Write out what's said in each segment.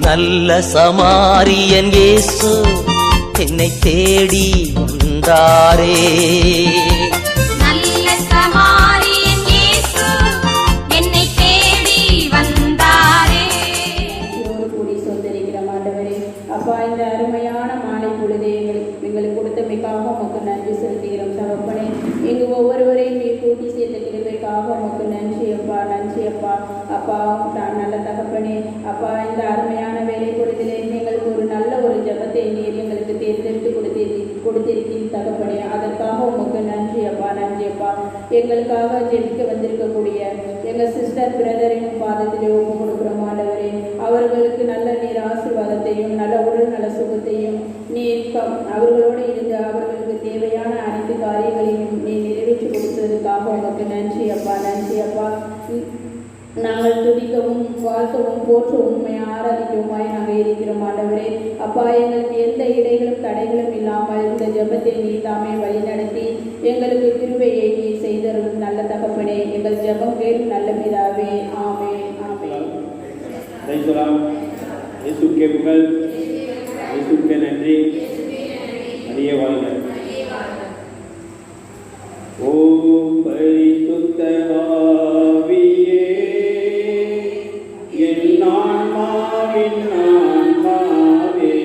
நல்ல சமாரியன் இயேசு என்னை தேடி வந்தாரே. நல்ல சமாரியன் இயேசு என்னை தேடி வந்தாரே. கூடி சொந்தரிக்கிறோம் ஆண்டவரே. அப்பா, இந்த அருமையான மாலை பொழுதை எங்களுக்கு கொடுத்தமைக்காக உமக்கு நன்றி செலுத்துகிறோம் தகப்பனே. எங்க ஒவ்வொருவரையும் கூட்டி சேர்த்த கிருபைக்காக உமக்கு நன்றி அப்பா, நன்றி அப்பா. அப்பா நல்ல தகப்பனே, அப்பா இந்த அருமையான வேலை பொழுதிலே எங்களுக்கு ஒரு நல்ல ஒரு ஜபத்தை நீர் எங்களுக்கு தேர்ந்தெடுத்து கொடுத்திருக்கீங்க தகப்பனே. அதற்காக உமக்கு நன்றி அப்பா, நன்றி அப்பா. எங்களுக்காக ஜெபிக்க வந்திருக்கக்கூடிய எங்கள் சிஸ்டர் பிரதரின் பாதத்திலே ஒப்பு கொடுக்குறோம் ஆண்டவரே. அவர்களுக்கு நல்ல நீர் ஆசீர்வாதத்தையும் நல்ல உடல் நல சுகத்தையும் நீர் அவர்களோடு இருந்து அவர்களுக்கு தேவையான அனைத்து காரியங்களையும் நீ நிறைவேற்றி கொடுத்ததுக்காக உமக்கு நன்றி அப்பா, நன்றி அப்பா. நாங்கள் துதிக்கவும் வாழ்க்கவும் போற்றவும் உண்மை ஆராதிக்கவுமாய் நாங்கள் இருக்கிறோம் ஆண்டவரே. அப்பா, எங்களுக்கு எந்த இடைகளும் தடைகளும் இல்லாமல் இந்த ஜெபத்தை நீ தாமே வழிநடத்தி எங்களுக்கு கிருபையை நீ செய்தரும் நல்ல தகப்பனே. எங்கள் ஜெபம் கேளும் நல்ல பிதாவே. ஆமே, ஆமே. இயேசுவுக்கே புகழ், இயேசுவுக்கே நன்றி. அடியே வாழ்க. ஓம் பரிசுத்த ஆவியே, என் ஆன்மாவின் ஆன்மாவே,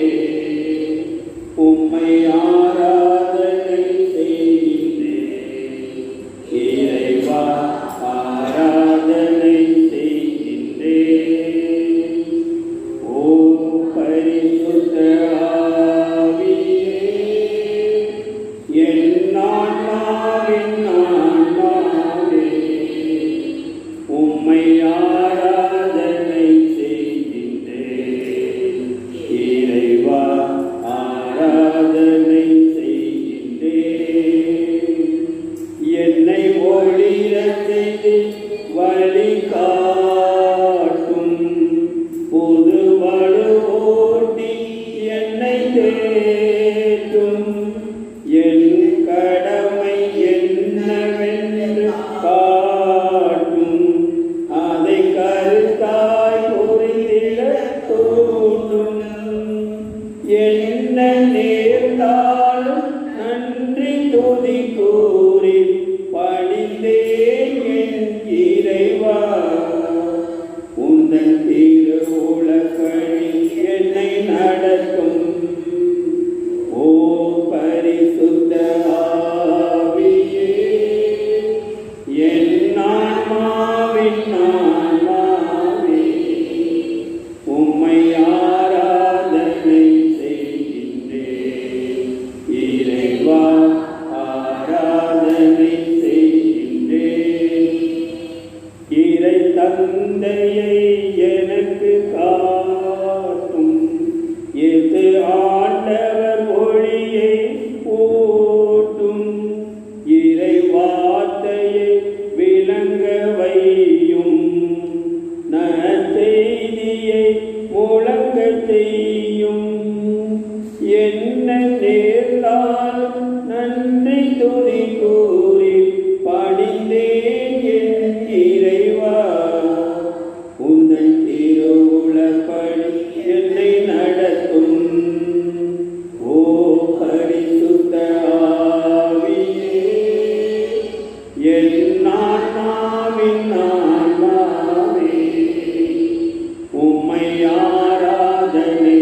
உம்மை ஆராதனை செய்கின்றேன். இறைவா, ஆராதனை செய்கின்றேன். ஓம் பரிசுத்த ஆவியே, என் ஆன்மாவின் ஆன்மாவே, உம்மை ஆராதனை செய்கின்றேன். இறைவா, ஆராதனை செய்கின்றேன். என்னை ஒளிரச் செய்து வழிகாட்டும் புது வலுவோட்டி என்னை தேற்றும். என் கடமை என்னவென்று காட்டும், அதை கருத்தாய் புரிந்திட தூண்டும். என்ன நேர்ந்தாலும் நன்றி துதி கூறி பணிந்தேன் என் இறைவா. உந்தன் திருவுளப்படி என்னை நடத்தும். ஓ பரிசுத்த ஆவியே, என் ஆன்மாவின் ஆன்மாவே, உம்மை ஆராதனை செய்கின்றேன். இறைவா, ஆராதனை செய்கின்றேன். இறை தந்தையை எனக்கு காட்டும். எது ஆண்டவர் ஒளியை ஊட்டும். இறை வார்த்தையை விளங்க வையும். நற்செய்தியை முழங்க செய்யும். என்ன நேர்ந்தாலும் நன்றி துதி கூறி பணிந்தேன் என் இறைவா. உந்தன் திருவுளப்படி என்னை நடத்தும். ஓ பரிசுத்த ஆவியே, என் ஆன்மாவின் ஆன்மாவே, உம்மை ஆராதனை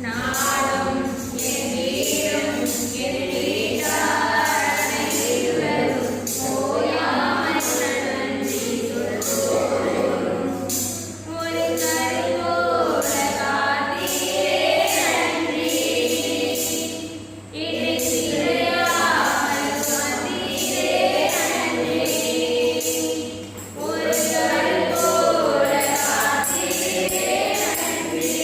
நாடும் என் வீடும் என் வீட்டார் அனைவரும் ஓயாமல் நன்றி சொல்வோம். ஒரு கரை போல காத்தீரே நன்றி. என்னை சிறையாமல் காத்தீரே நன்றி. ஒரு கரை போல காத்தீரே நன்றி.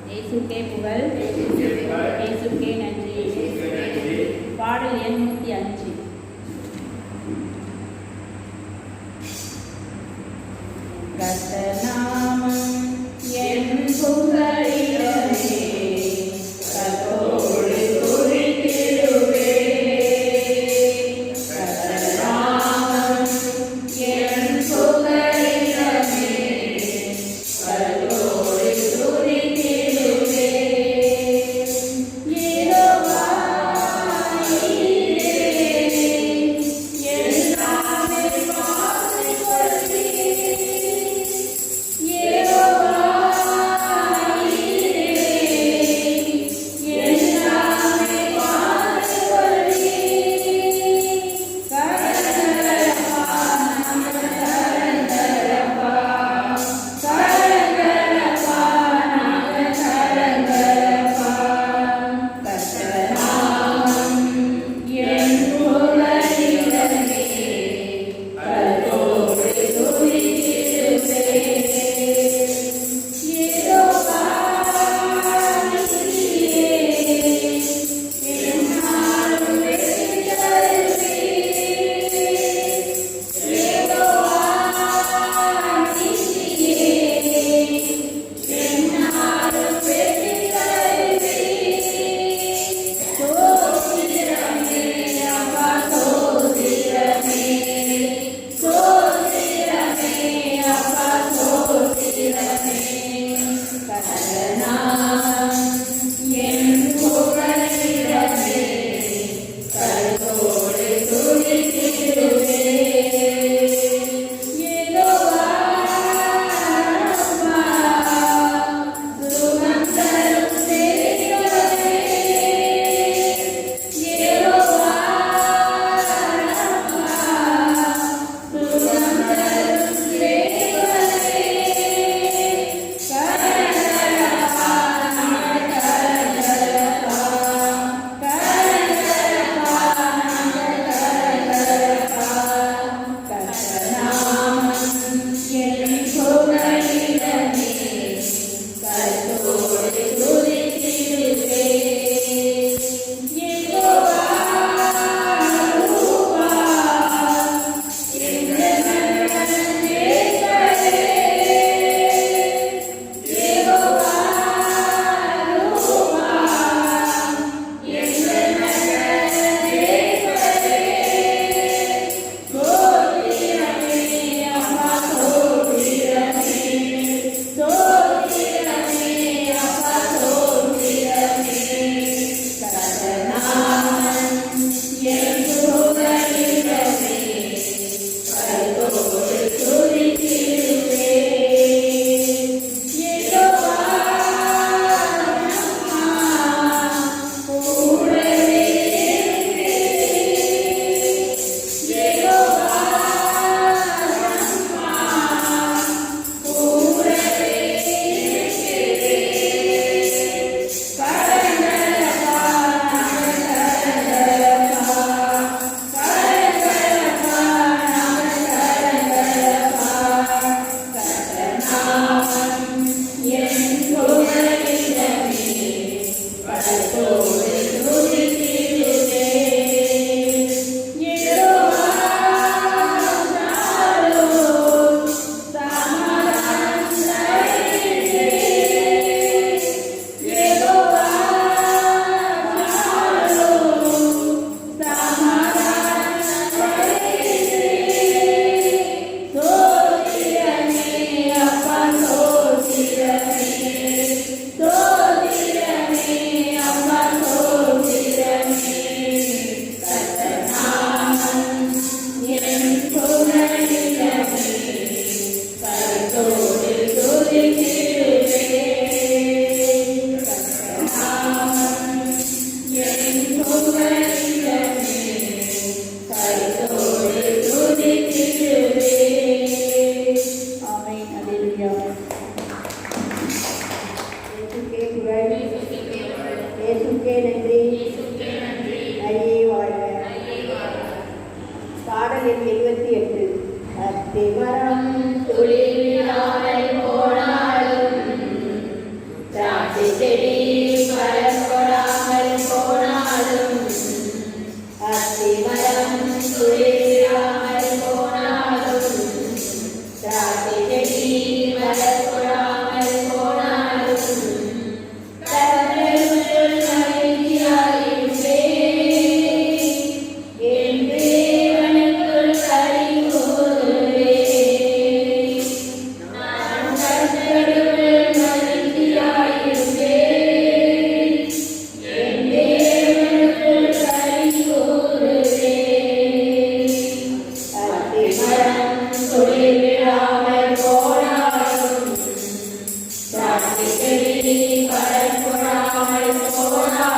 இயேசுக்கே புகழ், இயேசுக்கே நன்றி. பாடல் எண் 105. கர்த்தநாமம் என் புகழிடமே, கர்த்தரோடு துதித்திடுவே. கர்த்தநாமம் என் புகழிடமே,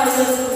போனாலும்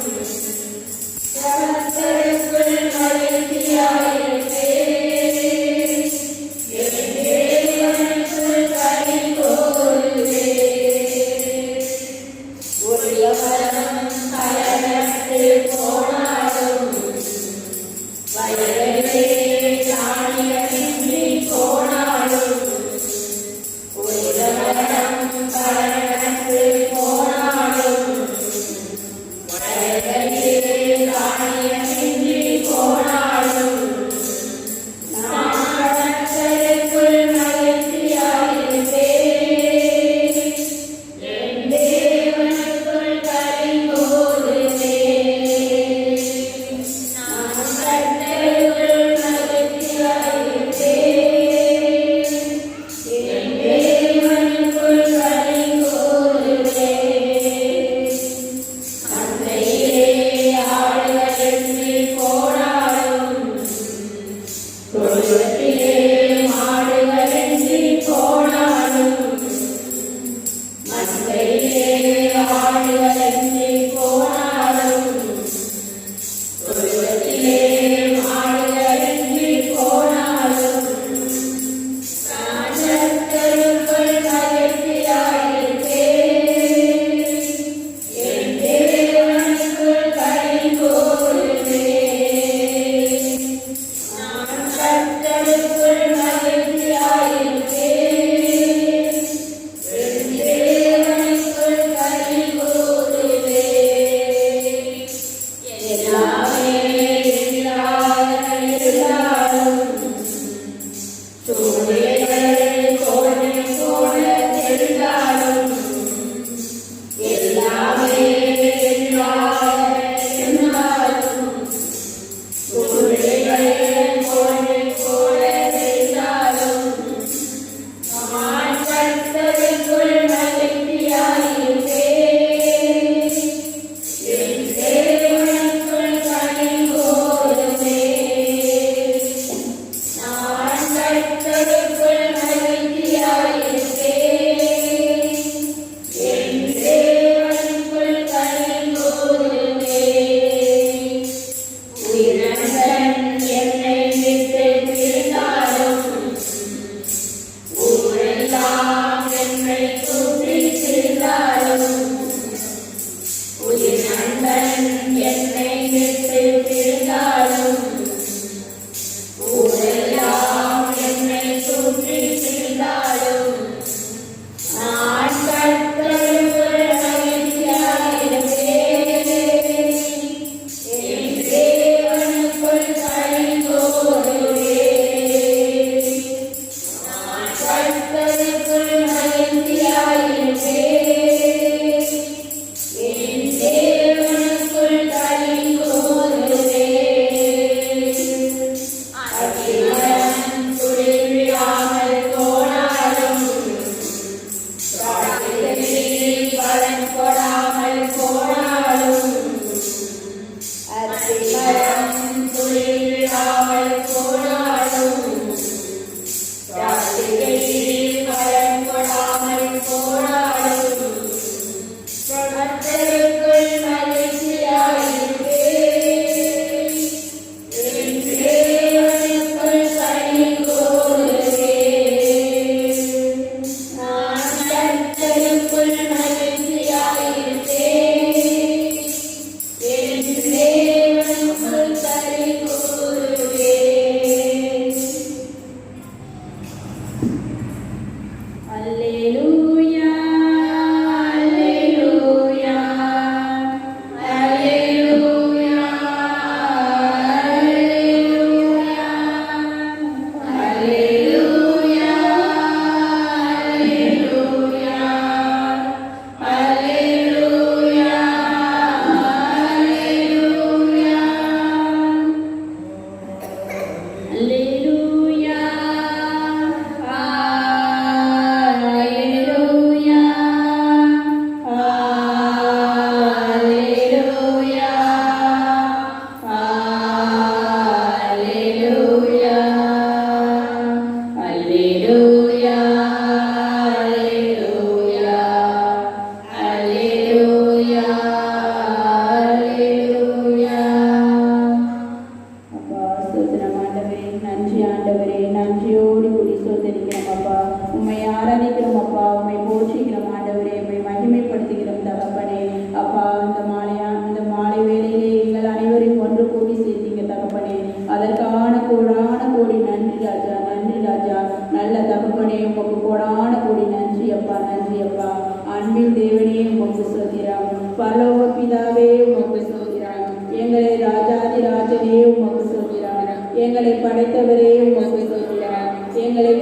அன்பின் தேவனே உமக்கு ஸ்தோத்திரம். பரலோக பிதாவே உமக்கு ஸ்தோத்திரம். எங்களை ராஜாதி ராஜனே உமக்கு ஸ்தோத்திரம். எங்களை படைத்தவரே உமக்கு ஸ்தோத்திரம். எங்களை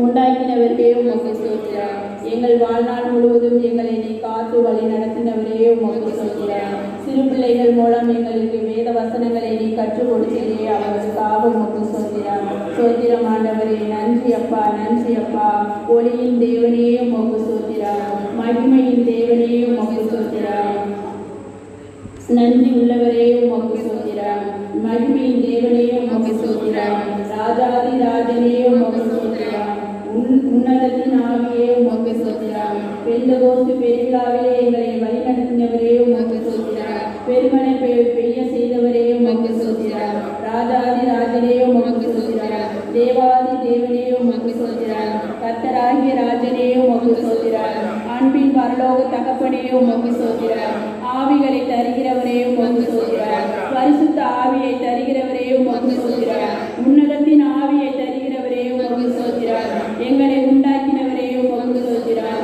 உண்டாக்கினவரே உமக்கு ஸ்தோத்திரம். எங்கள் வாழ்நாள் முழுவதும் எங்களை நீ காத்து வழி நடத்தினவரே உமக்கு ஸ்தோத்திரம். சிறு பிள்ளைகள் மூலம் எங்களுக்கு வேத வசனங்களை நீ கற்றுக் கொடுத்தீரே, அவர்களுக்காக உமக்கு ஸ்தோத்திரம். ஸ்தோத்திரம் ஆண்டவரே. நன்றி அப்பா, நன்றி அப்பா. ஒளியின் தேவனே உமக்கு ஸ்தோத்திரம். மகிமையின் தேவனே உமக்கு ஸ்தோத்திரம். நன்றி உள்ளவரே உமக்கு ஸ்தோத்திரம். மகிமையின் தேவனே உமக்கு ஸ்தோத்திரம். ராஜாதி ராஜனே உமக்கு ஸ்தோத்திரம். உன்னதத்தின் ஆவியே உமக்கு ஸ்தோத்திரம். பெந்தகோஸ்து பெருவிழாவிலே எங்களை வழிநடத்தினவரே உமக்கு ஸ்தோத்திரம். பெருமனை பெய்ய செய்தவரே உமக்கு ஸ்தோத்திரம். ராஜாதி ராஜனே உமக்கு ஸ்தோத்திரம். தேவாதி தேவனே உமக்கு ஸ்தோத்திரம். கர்த்தராகிய ராஜனே உமக்கு ஸ்தோத்திரம். அன்பின் பரலோக தகப்பனே உமக்கு ஸ்தோத்திரம். ஆவிகளை தருகிறவரே உமக்கு ஸ்தோத்திரம். பரிசுத்த ஆவியை தருகிறவரே உமக்கு ஸ்தோத்திரம். உன்னதத்தின் ஆவியை தருகிறவரே உமக்கு ஸ்தோத்திரம். எங்களை உண்டாக்கினவரே உமக்கு ஸ்தோத்திரம்.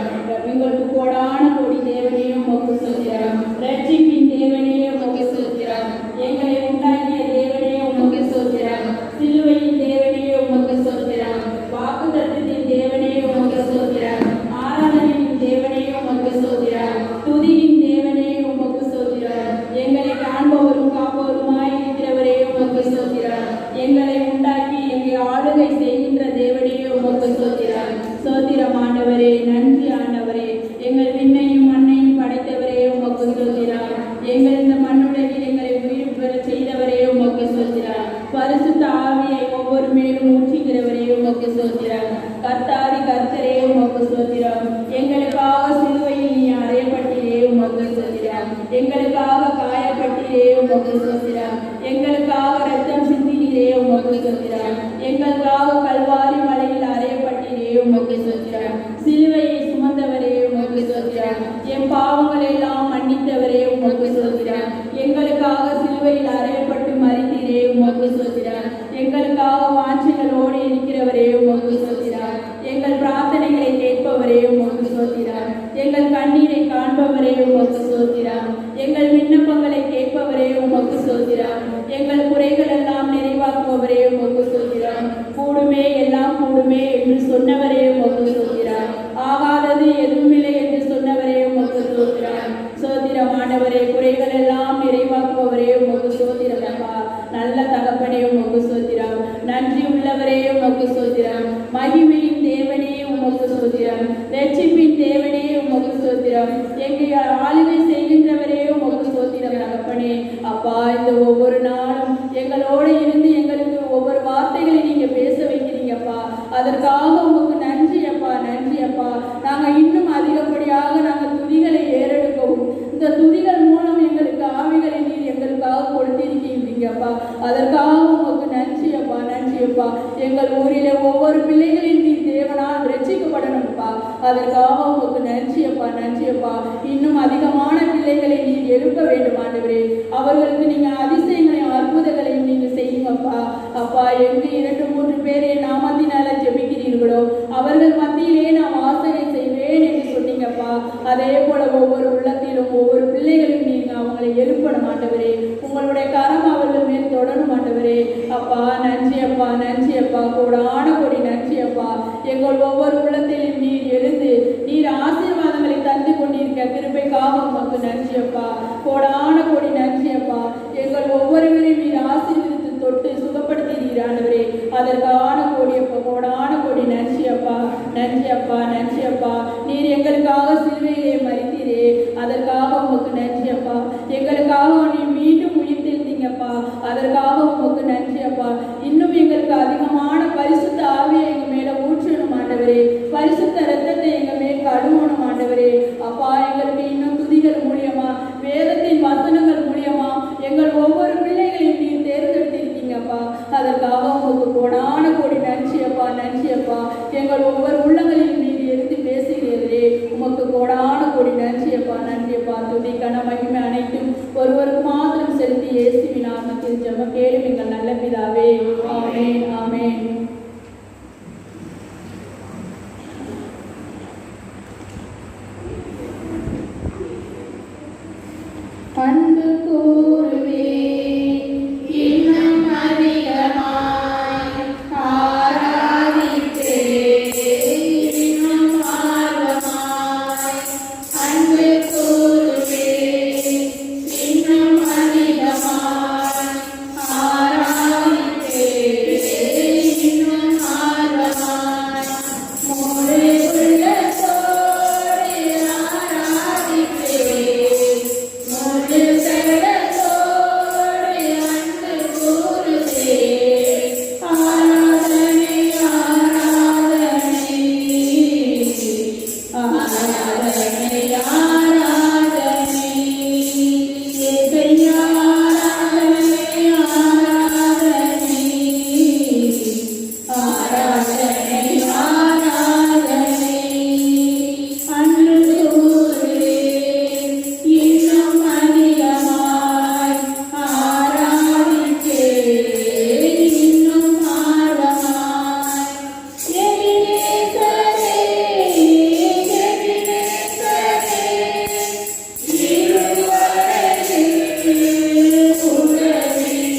எங்களுக்கு கோடான கோடி தேவனே உமக்கு ஸ்தோத்திரம். ரட்சிப்பின் தேவனே உமக்கு ஸ்தோத்திரம். எங்களை உண்டாக்கிய தேவனே உமக்கு ஸ்தோத்திரம். சிலுவையின் தேவனே உமக்கு ஸ்தோத்திரம். வாக்குத்தத்தத்தின் தேவனே உமக்கு ஸ்தோத்திரம். ஆராதனையின் தேவனே உமக்கு ஸ்தோத்திரம். துதியின் தேவனே உமக்கு ஸ்தோத்திரம். எங்களை காண்பவரும் காப்பவருமாய் இருக்கிறவரே உமக்கு ஸ்தோத்திரம். எங்களை உண்டாக்கி எங்களை ஆளுகை செய்கின்ற தேவனே உமக்கு ஸ்தோத்திரம். ஸ்தோத்திரம் ஆண்டவரே. நன்றி ஆண்டவரே. எங்கள் விண்ணையும் மண்ணையும் படைத்தவரே உமக்கு ஸ்தோத்திரம். எங்கள் இந்த மண்ணுலகில் எங்களை உயிர் பெற செய்தவரே உமக்கு ஸ்தோத்திரம். பரிசுத்த ஆவியை ஒவ்வொரு மேலும் ஊற்றுகிறவரே உமக்கு ஸ்தோத்திரம். கர்த்தாதி கர்த்தரே உமக்கு ஸ்தோத்திரம். எங்களுக்காக சிலுவையில் நீ அறையப்பட்டீரே உமக்கு ஸ்தோத்திரம். எங்களுக்காக காயப்பட்டீரே உமக்கு ஸ்தோத்திரம். எங்களுக்காக ரத்தம் சிந்தினீரே உமக்கு ஸ்தோத்திரம். எங்களுக்காக கல்வாரி மலையில் அறையப்பட்டீரே உமக்கு ஸ்தோத்திரம். சிலுவையை சுமந்தவரே உமக்கு ஸ்தோத்திரம். என் பாவங்களை எல்லாம் மன்னித்தவரே உமக்கு ஸ்தோத்திரம். எங்களுக்காக சிலுவையில் அறையப்பட்டு மறித்தீரே உமக்கு ஸ்தோத்திரம். எங்களுக்காக வாஞ்சைகளோடு இருக்கிறவரே உமக்கு ஸ்தோத்திரம். எங்கள் பிரார்த்தனைகளை கேட்பவரே உமக்கு ஸ்தோத்திரம். எங்கள் கண்ணீரை காண்பவரே உமக்கு ஸ்தோத்திரம். எங்கள் விண்ணப்பங்களை கேட்பவரே உமக்கு ஸ்தோத்திரம். எங்கள் குறைகள் எல்லாம் நிறைவாக்குபவரே உமக்கு ஸ்தோத்திரம். கூடுமே எல்லாம் கூடுமே என்று சொன்னவரே உமக்கு ஸ்தோத்திரம். ஆகாதது எதுவுமில்லை என்று சொன்னவரே உமக்கு ஸ்தோத்திரம். ஸ்தோத்திரம் ஆண்டவரே. குறைகள் எல்லாம் நிறைவாக்குபவரே உமக்கு ஸ்தோத்திரம் அப்பா. நல்ல தகப்பனே உமக்கு ஸ்தோத்திரம். நன்றி உள்ளவரே உமக்கு ஸ்தோத்திரம். மகிமையின் தேவனே உமக்கு ஸ்தோத்திரம். ரட்சிப்பின் தேவனே உமக்கு ஸ்தோத்திரம். எங்களை ஆளுகை செய்கின்றவரே உமக்கு ஸ்தோத்திரம் தகப்பனே. அப்பா, இந்த ஒவ்வொரு நாளும் எங்களோடு இருந்து எங்களுக்கு ஒவ்வொரு வார்த்தைகளை நீங்க பேச வைக்கிறீங்கப்பா. அதற்காக உமக்கு நன்றி அப்பா, நன்றி அப்பா. நாங்க இன்னும் அதிகப்படியாக நாங்கள் துதிகளை ஏறெடுக்கவும், இந்த துதிகள் மூலம் எங்களுக்கு ஆவிகளை நீர் எங்களுக்காக கொடுத்திருக்கீங்கப்பா. அதற்காக உமக்கு நன்றி அப்பா, நன்றி அப்பா. எங்கள் ஊரிலே ஒவ்வொரு பிள்ளைகளின் நீர் தேவனால் ரட்சிக்கப்படணும்ப்பா. அதற்காக உமக்கு நன்றி அப்பா, நன்றி அப்பா. இன்னும் அதிகமான பிள்ளைகளை நீர் எழுப்ப வேண்டும் ஆண்டவரே. அவர்களுக்கு நீங்க அதிசயங்களையும் அற்புதங்களையும் நீங்க செய்யுங்கப்பா. அப்பா, எங்கு 2-3 பேரை நாமத்தினால ஜெபிக்கிறீர்களோ அவர்கள் மத்தியிலே நான் வாசனை செய்வேன் என்று சொன்னீங்கப்பா. அதே போல ஒவ்வொரு உள்ளத்திலும் ஒவ்வொரு பிள்ளைகளையும் நீங்க அவங்களை எழுப்பணும் ஆண்டவரே. உங்களுடைய கரம் அவர்கள் மேல் தொடரும் ஆண்டவரே. அப்பா, நன்றி அப்பா, நன்றி அப்பா. கோடான கோடி நன்றி அப்பா. எங்கள் ஒவ்வொரு உள்ளத்திலும் நீர் எழுந்து நீர் ஆசீர்வாதங்களை தந்து கொண்டிருக்க கிருபைக்காக உமக்கு நன்றி அப்பா. கோடான கோடி நன்றி அப்பா. எங்கள் ஒவ்வொருவரையும் நீர் ஆசீர்வதித்து தொட்டு சுகப்படுத்துகிறீர் ஆண்டவரே. அதற்கான கோடி அப்பா, கோடான கோடி நன்றி அப்பா, நன்றி அப்பா, நன்றி அப்பா. நீர் எங்களுக்காக சிலுவையிலே மரித்தீரே, அதற்காக உமக்கு நன்றி அப்பா. எங்களுக்காக நீர் மீண்டும் உயிர்த்தெழுந்தீங்கப்பா, அதற்காக உமக்கு நன்றி அப்பா. இன்னும் எங்களுக்கு அதிகமான பரிசுத்த ஆவியை எங்க மேல ஊற்றணும் ஆண்டவரே. பரிசுத்த ரத்தத்தை எங்க மேல் கழுவணும் ஆண்டவரே. அப்பா, எங்களுக்கு இன்னும் துதிகள் மூலியமா, வேதத்தின் வசனங்கள் மூலியமா எங்கள் ஒவ்வொரு பிள்ளைகளையும் நீர் தேர்ந்தெடுத்திருக்கீங்கப்பா. அதற்காக உங்களுக்கு கோடான கோடி நன்றி அப்பா, நன்றி அப்பா. எங்கள் ஒவ்வொரு உள்ளங்களிலும் நீர் எடுத்து பேசுகிறீர்களே, உமக்கு கோடான கோடி நன்றி அப்பா, நன்றி அப்பா. துதி கன மகிமை அனைத்தும் ஒருவருக்கு மாத்திரம் செலுத்தி இயேசுவின் நாமத்தில் ஜெபம் கேளும் எங்கள் நல்ல பிதாவே. ஆமென், ஆமென். அன்பு கூறுவேன் இன்னும் அதிகமாய் ஆராதிப்பேன் இன்னும் ஆர்வமாய் அன்பு கூறுவேன் இன்னும் அதிகமாய் ஆராதிப்பேன் இன்னும் ஆர்வமாய் முழு உள்ளத்தோடு ஆராதிப்பேன் முழு சகலத்தோடு அன்பு கூறுவேன் ஆராதனை ஆராதனை ஆராதனை ஆராதனை இசையா ஆராதனை ஆராதனை ஆராதனை ஆராதனை அன்பு கூறுவேன் இன்னும் அதிகமாய் ஆராதிப்பேன் இன்னும் ஆர்வமாய் எபினேசரே எபினேசரே இருவரையில் உறவிலே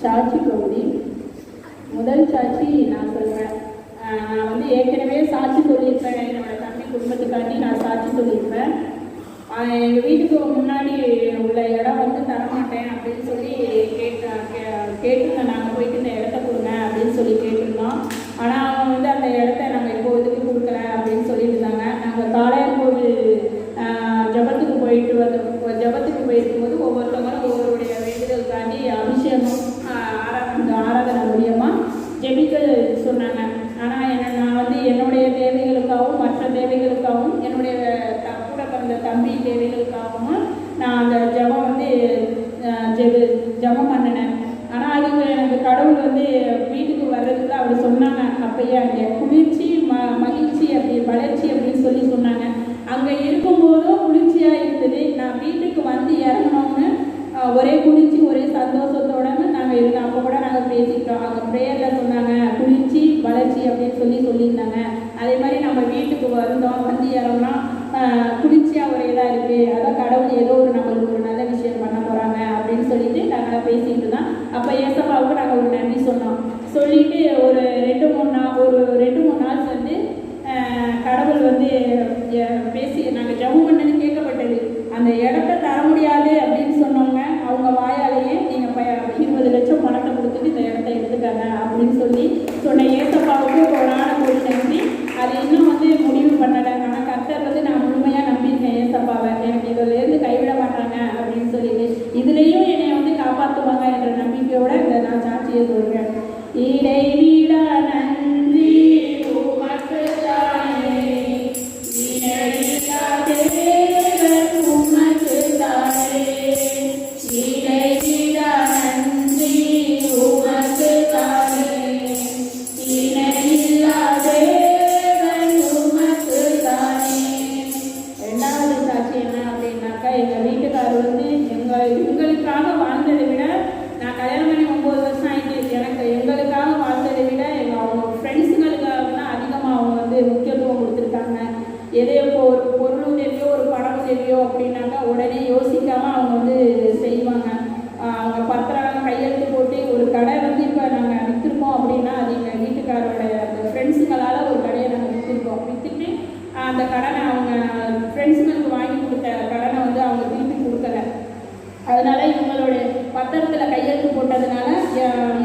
சாட்சி பகுதி முதல் சாட்சி நான் சொல்வேன். நான் வந்து ஏற்கனவே சாட்சி சொல்லியிருப்பேன். என்னோட தம்பி குடும்பத்துக்காண்டி நான் சாட்சி சொல்லியிருப்பேன். எங்கள் வீட்டுக்கு முன்னாடி உள்ள இடம் வந்து தரமாட்டேன் அப்படின்னு சொல்லி கேட்டிருந்தேன். நாங்கள் போயிட்டு இந்த இடத்த கொடுங்க அப்படின்னு சொல்லி கேட்டிருந்தோம். ஆனால் அவங்க வந்து அந்த இடத்த நாங்கள் இப்போதைக்கு கொடுக்கல அப்படின்னு சொல்லியிருந்தாங்க. நாங்கள் காளையார் கோவில் ஜபத்துக்கு போயிருக்கும்போது ஒவ்வொருத்தவங்களும் ஒவ்வொருடைய வேண்டுதலுக்காண்டி அபிஷேகம் ஆராதனை மூலியமாக ஜெபிக்க சொன்னாங்க. ஆனால் நான் வந்து என்னுடைய தேவைகளுக்காகவும் மற்ற தேவைகளுக்காகவும் என்னுடைய கூட பிறந்த தம்பி தேவைகளுக்காகவும் நான் அந்த ஜபம் வந்து ஜபம் பண்ணினேன். ஆனால் அதுக்கு எனக்கு கடவுள் வந்து வீட்டுக்கு வர்றதுக்கு அவர் சொன்னாங்க. அப்பயே அங்கே குளிர்ச்சி மகிழ்ச்சி அப்படி வளர்ச்சி அப்படின்னு சொல்லி சொன்னாங்க. அங்கே இருக்கும்போதும் குளிர்ச்சியாக இருந்தது. நான் வீட்டுக்கு வந்து இறங்கினோம்னு ஒரே குளிர்ச்சி ஒரே சந்தோஷத்தோட நாங்கள் இருந்தோம். அப்போ கூட நாங்கள் பேசிக்கிட்டோம். அங்கே ப்ரேயரில் சொன்னாங்க குளிர்ச்சி வளர்ச்சி அப்படின்னு சொல்லியிருந்தாங்க. அதே மாதிரி நம்ம வீட்டுக்கு வந்தோம், வந்து இறங்கினா குளிர்ச்சியாக ஒரே இதாக இருக்குது. அதான் கடவுள் ஏதோ நம்மளுக்கு ஒரு நல்ல விஷயம் பண்ண போகிறாங்க அப்படின்னு சொல்லிட்டு நாங்கள் பேசிக்கிட்டு தான். அப்போ ஏசப்பாவுக்கு நாங்கள் ஒரு நன்றி சொன்னோம். சொல்லிவிட்டு ஒரு ரெண்டு மூணு நாள் வந்து கடவுள் வந்து பேசி நாங்கள் ஜபம் பண்ணது கேட்கப்பட்டது. அந்த இடத்த தர முடியாது அப்படின்னு சொன்னவங்க அவங்க வாயாலேயே நீங்கள் 20 லட்சம் பணத்தை கொடுத்துட்டு இந்த இடத்த எடுத்துக்காங்க அப்படின்னு சொல்லி சொன்ன ஏசப்பாவுக்கு ஒரு நன்றி. அது இன்னும் வந்து முடிவு பண்ணலை. ஆனால் கர்த்தர் வந்து நான் முழுமையாக நம்பியிருக்கேன் ஏசப்பாவை. எனக்கு இதிலேருந்து கைவிட மாட்டாங்க அப்படின்னு சொல்லிட்டு இதுலேயும் என்னை வந்து காப்பாற்றுவாங்க என்ற நம்பிக்கையோட இந்த நான் சாட்சியை சொல்கிறேன். இடைவிட நன்றி உமக்கு தானே, இடைவிடா தேவன் உமக்கு தானே, இடைவிடா நன்றி உமக்கு தானே, இடையில்லா தேவன் உமக்கு தானே. ரெண்டாவது சாட்சி என்ன அப்படின்னாக்கா, எங்கள் வீட்டுக்காரர் வந்து எங்களுக்காக வாழ்ந்ததை விட, நான் கல்யாணம் பண்ணி 9 வருஷம் ஆகிட்டு, எங்களுக்காக வாழ்ந்ததை விட அவங்க ஃப்ரெண்ட்ஸுங்களுக்காக தான் அதிகமாக அவங்க வந்து முக்கியத்துவம் கொடுத்துருக்காங்க. எதே இப்போ ஒரு பொருள் உதவியோ ஒரு பணம் உதவியோ அப்படின்னாக்கா உடனே யோசிக்காமல் அவங்க வந்து செய்வாங்க. அவங்க பத்திரம் கையெழுத்து போட்டு ஒரு கடை வந்து இப்போ நாங்கள் விற்றுருக்கோம் அப்படின்னா அது எங்கள் வீட்டுக்காரோட அந்த ஃப்ரெண்ட்ஸுங்களால் ஒரு கடையை நாங்கள் விற்றுட்டு அந்த கடனை அவங்க ஃப்ரெண்ட்ஸுங்களுக்கு வாங்கி கொடுத்த கடனை வந்து அவங்க திருப்பி கொடுக்கல. அதனால இவங்களுடைய பத்திரத்தில் கையெழுத்து போட்டதுனால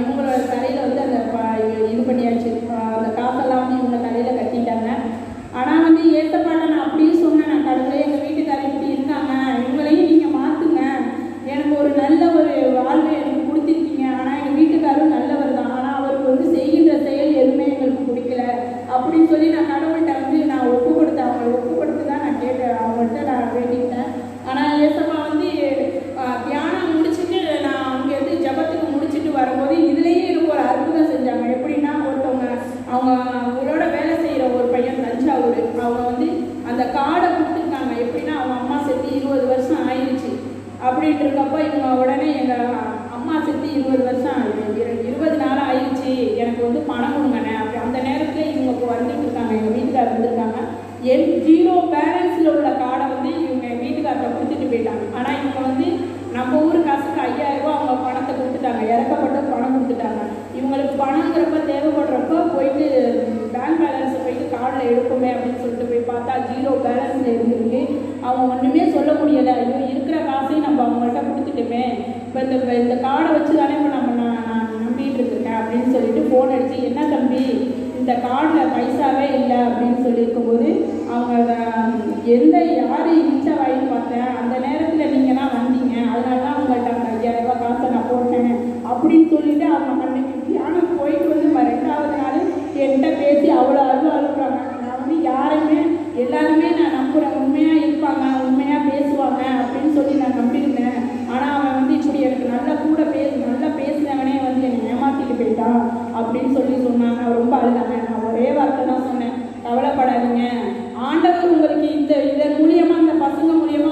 இவங்களோட தலையில் வந்து அந்த இது பண்ணியாச்சு. அந்த காசெல்லாம் வந்து இவங்க தலையில் கட்டிட்டாங்க. ஆனால் வந்து ஏற்றப்பாட்ட நான் அப்படியே சொன்னேன், நான் கடவுளே எங்கள் வீட்டுக்காரர் இப்படி இருக்காங்க, இவங்களையும் நீங்கள் மாற்றுங்க, எனக்கு ஒரு நல்ல ஒரு வாழ்வை எனக்கு கொடுத்துருக்கீங்க. ஆனால் எங்கள் வீட்டுக்காரரும் நல்லவர் தான், ஆனால் அவருக்கு வந்து செய்கின்ற செயல் எதுவுமே எங்களுக்கு பிடிக்கல அப்படின்னு சொல்லி நான் கடவுள்கிட்ட வந்து நான் ஒப்பு கொடுத்து தான் நான் கேட்டேன். அவங்கள்ட்ட நான் வேண்டிக்கிட்டேன். ஆனால் ஏசப்பா வந்து தியானம் முடிச்சுட்டு நான் அங்கேருந்து ஜபத்துக்கு முடிச்சுட்டு வரும்போது இதுலேயே எனக்கு ஒரு அற்புதம் செஞ்சாங்க. எப்படின்னா ஒருத்தவங்க அவங்களோட வேலை செய்கிற ஒரு பையன் தஞ்சாவூர், அவங்க வந்து அந்த கார்டை கொடுத்துருக்காங்க. எப்படின்னா அவங்க அம்மா செத்து 20 வருஷம் ஆயிடுச்சு அப்படின்ட்டு இருக்கப்போ இவங்க உடனே எங்கள் அம்மா செத்து 20 வருஷம் 20 நாள் ஆயிடுச்சு, எனக்கு வந்து பணம் கொடுங்கண்ணே அப்படி. அந்த நேரத்தில் இவங்க இப்போ வந்துட்டு இருக்காங்க, எங்கள் வீட்டுக்காரர் வந்திருக்காங்க. 0 பேலன்ஸில் உள்ள கார்டை வந்து இவங்க வீட்டுக்காரத்தை கொடுத்துட்டு போயிட்டாங்க. ஆனால் இவங்க வந்து நம்ம ஊர் காசுக்கு 5000 ரூபா அவங்க பணத்தை கொடுத்துட்டாங்க, இறக்கப்பட்ட பணம் கொடுத்துட்டாங்க. இவங்களுக்கு பணங்கிறப்ப தேவைப்படுறப்ப போயிட்டு பேங்க் பேலன்ஸை போயிட்டு கார்டில் எடுப்போமே அப்படின்னு சொல்லிட்டு போய் பார்த்தா 0 பேலன்ஸில் இருந்துருக்கு. அவங்க ஒன்றுமே சொல்ல முடியலை. ஐயோ இருக்கிற காசையும் நம்ம அவங்கள்ட்ட கொடுத்துட்டுமே, இப்போ இந்த கார்டை வச்சு தானே இப்போ நான் நம்பிட்டு இருக்கேன் அப்படின்னு சொல்லிட்டு ஃபோன் அடித்து, என்ன தம்பி இந்த கார்டில் பைசாவே இல்லை அப்படின்னு சொல்லியிருக்கும்போது அவங்க யார் இன்ச்சா வாங்கி பார்த்தேன், அந்த நேரத்தில் நீங்கள் தான் வந்தீங்க, அதனால தான் அவங்கள்ட்ட அந்த 5000 ரூபா காசை நான் போட்டேன் அப்படின்னு சொல்லிட்டு அவங்க அன்னைக்கு தியானம் போயிட்டு வந்து 2வது நாள் என்கிட்ட பேசி அவ்வளோ அழுகுறாங்க. நான் வந்து யாருமே எல்லாருமே நான் நம்புகிறேன், உண்மையாக இருப்பாங்க, உண்மையாக பேசுவாங்க அப்படின்னு சொல்லி நான் நம்பியிருந்தேன். ஆனால் அவன் வந்து இப்படி எனக்கு நல்லா பேசுனவனே வந்து என்னை ஏமாற்றிட்டு போயிட்டான் அப்படின்னு சொல்லி சொன்னாங்க. ரொம்ப அழுதாங்க. நான் ஒரே வார்த்தை தான் சொன்னேன், கவலைப்படாதீங்க, ஆண்டவர் உங்களுக்கு இதன் மூலியமாக இந்த பசங்க மூலியமாக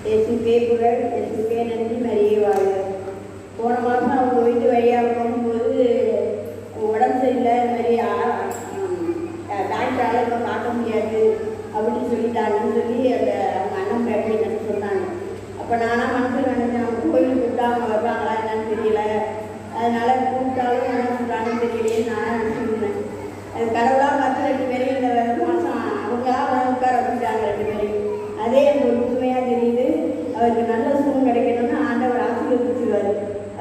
இயேசுக்கே புகழ், இயேசுக்கே நன்றி, மரியே வாழ்க. போன மாதம் அவங்க வீட்டு வழியாக போகும்போது உடம்பு சரியில்லை, இந்த மாதிரி டாக்டரால் இப்போ பார்க்க முடியாது அப்படின்னு சொல்லிட்டாங்கன்னு சொல்லி அந்த அவங்க அண்ணன் பேப்பர் எனக்கு சொன்னாங்க. அப்போ நானாக மனசில் நினைச்சேன், அவங்க கோயிலுக்கு கூப்பிட்டா அவங்க வருவாங்களா என்னன்னு தெரியல, அதனால கூப்பிட்டாலும் என்ன சொல்கிறாங்கன்னு தெரியலையே நானாக நினச்சிருந்தேன். அது கடவுளாக பார்த்து 2 பேரையும் இந்த மாதம் அவங்களாம் உட்கார வச்சுட்டாங்க 2 பேரையும். அதே எனக்கு ஒரு புதுமையாக தெரியுது. அவருக்கு நல்ல சுகம் கிடைக்கணும்னு ஆண்டவர் ஆசீர்வதிச்சிருவார்.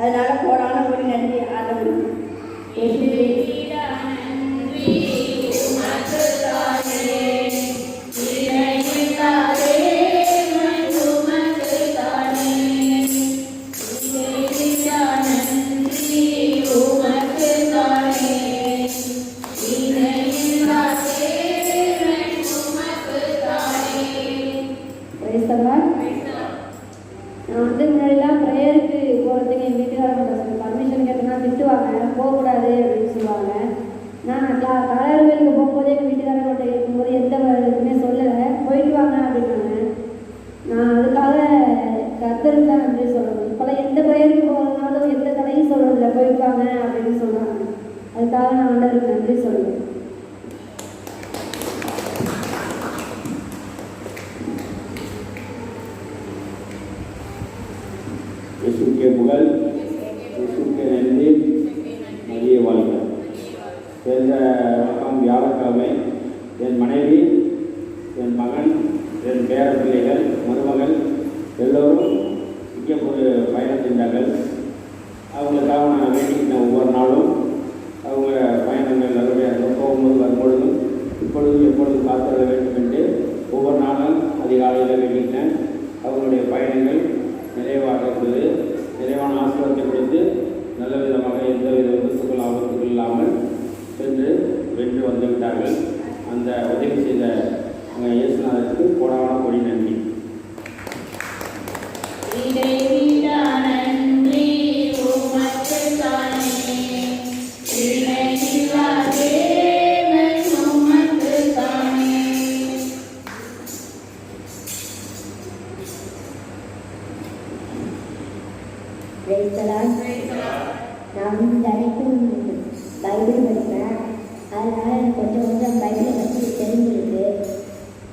அதனால போடான ஒரு நன்றி ஆண்டவருக்கு. நான் வந்து முன்னாடிலாம் ப்ரேயருக்கு போகிறதுக்கு எங்கள் வீட்டுக்காரங்க பர்மிஷன் கேட்டோம்னா திட்டுவாங்க, போகக்கூடாது அப்படின்னு சொல்லுவாங்க. நான் காலையிலுக்கு போகும்போது எங்கள் வீட்டுக்காரங்கிட்ட இருக்கும்போது எந்த இதுவுமே சொல்லலை, போயிட்டு வாங்க அப்படின்னாங்க. நான் அதுக்காக கர்த்தருக்கு தான் நன்றி சொல்லணும். இப்போலாம் எந்த ப்ரேயருக்கு போகிறதுனாலும் எந்த தடையும் சொல்கிறதில்ல, போயிட்டு வாங்க அப்படின்னு சொல்கிறாங்க. அதுக்காக நான் ஆண்டவருக்கு நன்றி சொல்லுவேன். இயேசுக்கே புகழ், இயேசுக்கே நன்றி, மரியே வாழ்க. சென்ற வழக்கம் வியாழக்கிழமை என் மனைவி, என் மகன், என் பேர பிள்ளைகள், மருமகள் எல்லோரும் சிங்கப்பூர் பயணம் சென்றார்கள். அவங்களுக்காக நான் வேண்டிக்கிட்டேன். ஒவ்வொரு நாளும் அவங்க பயணங்கள் நல்லபடியாக போகும்போது வரும்பொழுதும் இப்பொழுதும் எப்பொழுதும் காத்திட வேண்டும் என்று ஒவ்வொரு நாளும் அதிகாலையில் வேண்டிக்கிட்டேன். அவங்களுடைய பயணங்கள் நிறைவாக இருந்தது. நிறைவான ஆசீர்வாதத்தை கொடுத்து நல்ல விதமாக எந்த வித விபத்துக்கள் ஆபத்துகள் இல்லாமல் சென்று வென்று வந்துவிட்டார்கள். அந்த உதவி செய்த இயேசுநாதருக்கு கோடான கோடி நன்றி. நான் வந்து தினைக்கும் பைபிள் படிப்பேன். அதனால் எனக்கு கொஞ்சம் பைபிளை பற்றி தெரிஞ்சிருக்கு.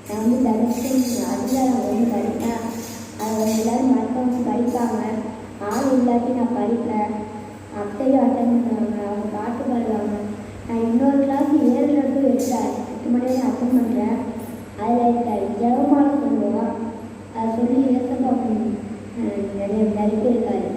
நான் வந்து தினைக்கும் அதிகாரம் வந்து படிப்பேன். அதை எல்லோரும் மற்றவங்க படிப்பாங்க. ஆள் இல்லாட்டி நான் படிப்பேன். அத்தையும் அட்டன் பண்ணுவாங்க, அவங்க பாட்டு பாடுவாங்க. நான் இன்னொரு கிளாஸ் 7 to 8 மணி நேரம் அட்டன் பண்ணுறேன். அதில் ஜெபமாலை சொல்லுவோம். அதை சொல்லி ஏசப்பா நிறைய பேர் இருக்காரு.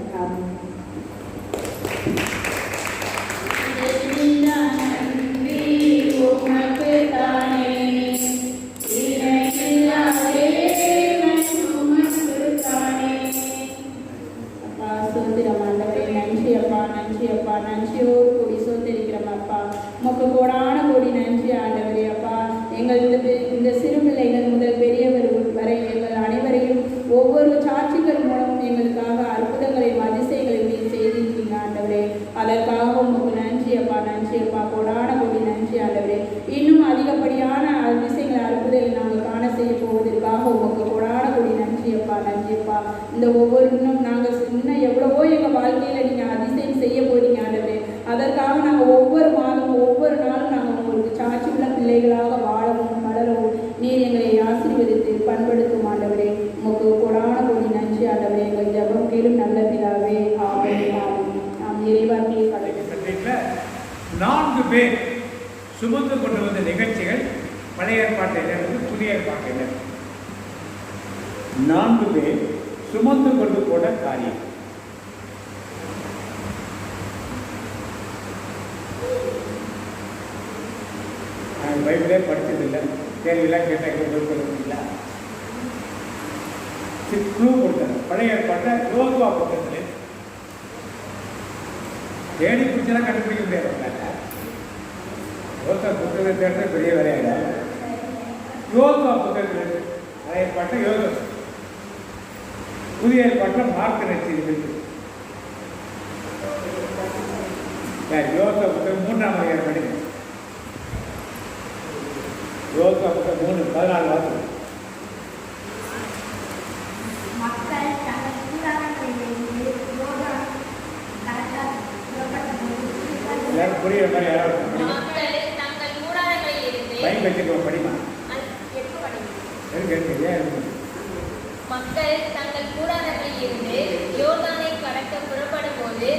நன்றியோடு கூடி சோதரிக்கிறோம் அப்பா. உமக்கு கோடான கோடி நன்றி ஆண்டவரே அப்பா. எங்கள் இந்த சிறு பிள்ளைகள் முதல் பெரியவர் வரை எங்கள் அனைவரையும் ஒவ்வொரு சாட்சிகள் மூலமும் எங்களுக்காக அற்புதங்களையும் அதிசயங்களையும் நீர் செய்திருக்கீங்க ஆண்டவரே. அதற்காக உமக்கு நன்றி அப்பா, நன்றி அப்பா, கோடான கோடி நன்றி ஆண்டவரே. இன்னும் அதிகப்படியான அதிசயங்களை அற்புதங்களை நாங்கள் காண செய்ய போவதற்காக உமக்கு கோடான கோடி நன்றி அப்பா, நன்றி அப்பா. இந்த ஒவ்வொரு இன்னும் நாங்கள் இன்னும் எவ்வளவோ எங்கள் வாழ்க்கையில் நீங்கள் அதிசயம் செய்ய போறீங்க ஆண்டவரே. அதற்காக நாங்கள் ஒவ்வொரு மாதமும் ஒவ்வொரு நாளும் நாங்கள் உங்களுக்கு சாட்சியுள்ள பிள்ளைகளாக வாழவும் வளரவும் நீர் எங்களை ஆசீர்வதித்து பண்படுத்தும் ஆண்டவரே. உமக்கு கோடான கோடி நன்றி ஆண்டவரே. எங்கள் ஜெபம் கேளும் நல்ல பிதாவே. ஆமென். நாம் இறைவாக்கியை கடை 4 பேர் சுமந்து கொண்டு வந்த நிகழ்ச்சிகள் பழைய ஏற்பாட்டிலிருந்து புதிய ஏற்பாட்டில் 4 பேர் சுமந்து கொண்டு போன காரியம். நான் பைபிளே படித்ததில்லை, கேள்வியெல்லாம் கேட்டால் கொடுத்தீங்களா? க்ளூ கொடுத்தது. பழைய ஏற்பாட்டை யோசுவா புத்தகத்தில் தேடி பிடிச்செல்லாம் கண்டுபிடிக்க முடியாது. யோசுவா புத்தகத்தை தேடுறது பெரிய வேலையாயிடும். யோசுவா புத்தகத்தில் பழைய ஏற்பாட்டை யோசுவா, புதிய ஏற்பாட்டில் மார்க் நடிச்சிருக்கு. யோசுவா புத்தகம் 3ஆம் அதிகாரம் படிங்க. யோசுவா புத்தகம் 3:14 வாசம். புரியுற மாதிரி யாராவது படிமா மக்கள் தங்கள் கூடாரங்களில் இருந்து பைக் வச்சுக்கோ படிமா எப்ப படிங்க? இருக்கு ஏன் இருக்கு மக்கள் தங்கள் கூடாரங்களில் இருந்து யோர்தானை கடக்க புறப்படும் போது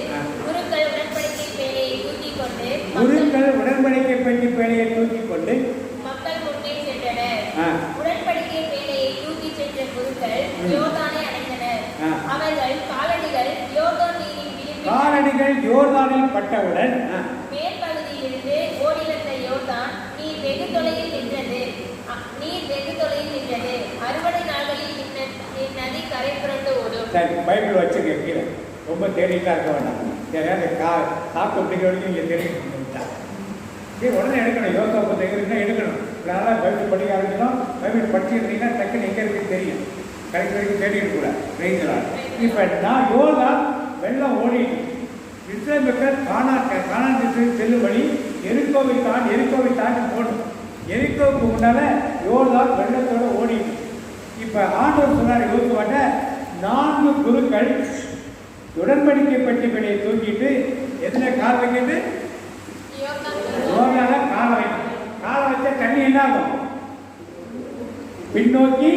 குருக்கள் உடன்படிக்கை பேழையை தூக்கிக் கொண்டு குருக்கள் உடன்படிக்கை பெட்டி பேழையை தூக்கி கொண்டு மக்கள் முன்னே சென்றனர். ஆ. உடன்படிக்கை பேழையை தூக்கி சென்ற குருக்கள் யோர்தானை அடைந்தனர். ஆ. அவர்கள் காலடிகள் யோர்தான் நீரின் விளிம்பில் காலடிகள் யோர்தானில் பட்டவுடன் மேற்பகுதியிலிருந்து ஓடி வந்த யோர்தான் நீர் வெகு தொலைவில் நின்றது. நீர் வெகு தொலைவில் நின்றது. அறுவடை நாள்களில் இந்நதி கரை புரண்டு ஓடும். சரி பைபிள் வச்சுக்க கீழே ரொம்ப தேடிட்டா இருக்க வேண்டாம். தெரியாது சாப்பிட்டு பிடிக்க வரைக்கும் இங்கே தெரிவிட்டா சரி உடனே எடுக்கணும். யோகா புத்தகம் எடுக்கணும். இதனால பைபிள் படிக்க ஆரம்பிக்கணும். பைபிள் படிச்சுருந்தீங்கன்னா டக்குன்னு எங்கே இருக்கு தெரியும். கரெக்ட் வரைக்கும் தேடிட்டு கூட ரெய்ஞ்சலாம். இப்போ நான் யோகா வெள்ளம் ஓடிட்டு இஸ்ரேல் மக்கள் கானான் தேசத்துக்கு செல்லும்படி எரிக்கோவை தாண்டி போகணும். எரிக்கோவுக்கு முன்னால யோகா வெள்ளத்தோட ஓடிட்டு இப்போ ஆண்டவர் சொன்னார் யோசுவாட்ட 4 குருக்கள் உடன்படிக்கை பெட்டி பேழையை தூக்கிட்டு எதுல கால் வைக்கிறது? யோர்தான காலை வைக்கணும். காலை வச்சா தண்ணி என்ன ஆகும்? பின்னோக்கி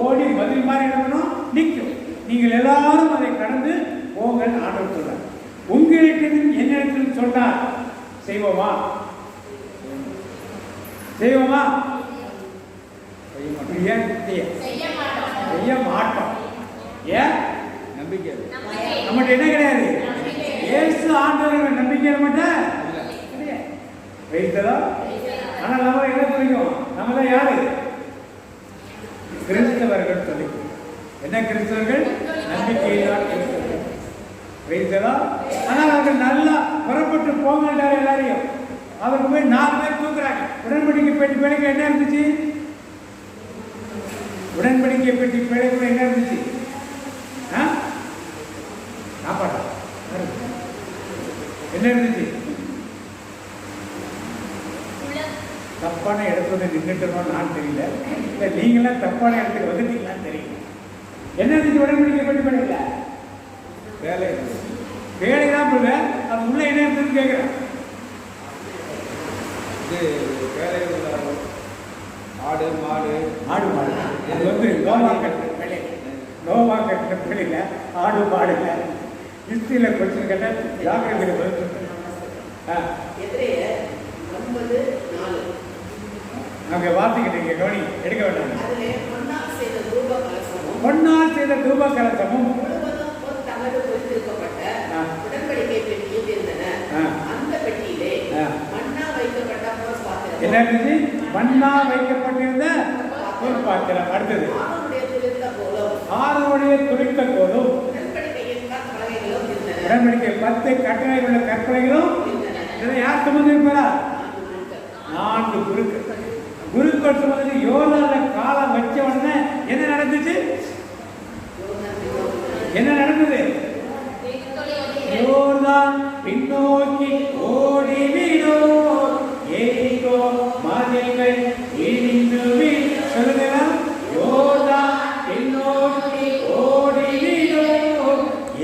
ஓடி மதில் மாதிரி இருக்கணும் நிற்கும். நீங்கள் எல்லாரும் அதை கடந்து போங்கள் ஆண்டவர் சொல்றார். உங்களிடத்தில் என்னிடத்தில் சொன்னார் செய்வோமா? செய்ய மாட்டோம். ஏன்? நம்பிக்கை நம்மகிட்ட என்ன கிடையாது. இயேசு ஆண்டவர் நம்பிக்கை மட்டும் வைத்ததா. ஆனால் நம்ம என்ன சொல்லிக்கோம்? நம்ம தான் யாரு? கிறிஸ்தவர்கள் சொல்லிக்கோம். என்ன கிறிஸ்தவர்கள்? நம்பிக்கையில்தான் கிறிஸ்தவர்கள் வைத்ததா. ஆனால் அவர்கள் நல்லா புறப்பட்டு போங்கன்றார் எல்லாரையும். அவருக்கு போய் 4 பேர் தூக்குறாங்க. உடன்படிக்கை பெட்டி பேழைக்கு என்ன இருந்துச்சு? உடன்படிக்கை பெட்டி பேழைக்குள்ள என்ன இருந்துச்சு? சாப்பாடு என்ன இருந்துச்சு? தப்பான இடத்துல நின்றுட்டோம் நான் தெரியல. இல்லை நீங்களாம் தப்பான இடத்துக்கு வந்துட்டீங்களான்னு தெரியல. என்ன இருந்துச்சு உடன்படிக்கை பெட்டி பேழையில? வேலை தான் போல. அது உள்ள என்ன இருந்ததுன்னு கேட்குறேன். ஆடு மாடு அது வந்து நோவா கட்டின பிள்ளைல ஆடு மாடு இல்லை. ஹிஸ்ட்ரியில் கொஸ்டின் கேட்டால் ஜாகிரபியில் பதில் சொல்லுங்க. நாங்கள் வாசிக்கிட்டீங்க கவனி எடுக்க வேண்டாம். பொன்னால் செய்த தூப கலசமும் என்ன இருந்துச்சு? மண்ணா வைக்கப்பட்டிருந்த ஒரு பாத்திரம். அடுத்தது ஆரோடைய துளித்த கோலும் உடன்படிக்கை 10 கட்டளைகள் உள்ள கற்பனைகளும் இதை யார் சுமந்து இருப்பாரா? 4 குருக்கள் சுமந்து யோர்தான்ல காலம் வச்ச உடனே என்ன நடந்துச்சு? யோர்தான் பின்னோக்கி ஓடி வீடோ எரிகோ மதில்கள் இடிந்து சொல்லுங்க. யோர்தான் பின்னோக்கி ஓடி வீடோ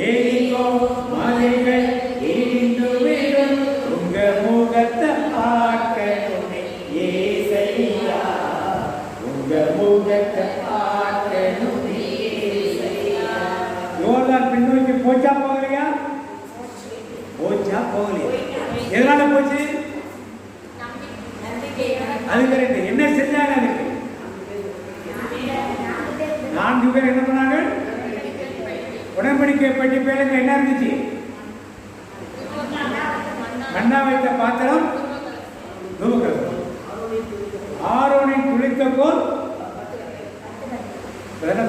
எரிகோ மதில்கள் இடிந்து வீடும். உங்க முகத்தை பார்க்கணுமே ஏசையா, உங்க முகத்தை பார்க்கணுமே ஏசையா. யோர்தான் பின்னோக்கி போச்சா போகலையா? போகலையா? எதனால போச்சு? அது கரெக்ட். என்ன செஞ்சாங்க? அதுக்கு 4 பேர் என்ன பண்ணாங்க? உடன்படிக்கை பெட்டி பேழைக்கு என்ன இருந்துச்சு? மண்ணா வைத்த பாத்திரம், தூபகலசம், ஆரோனின் துளித்த கோல்.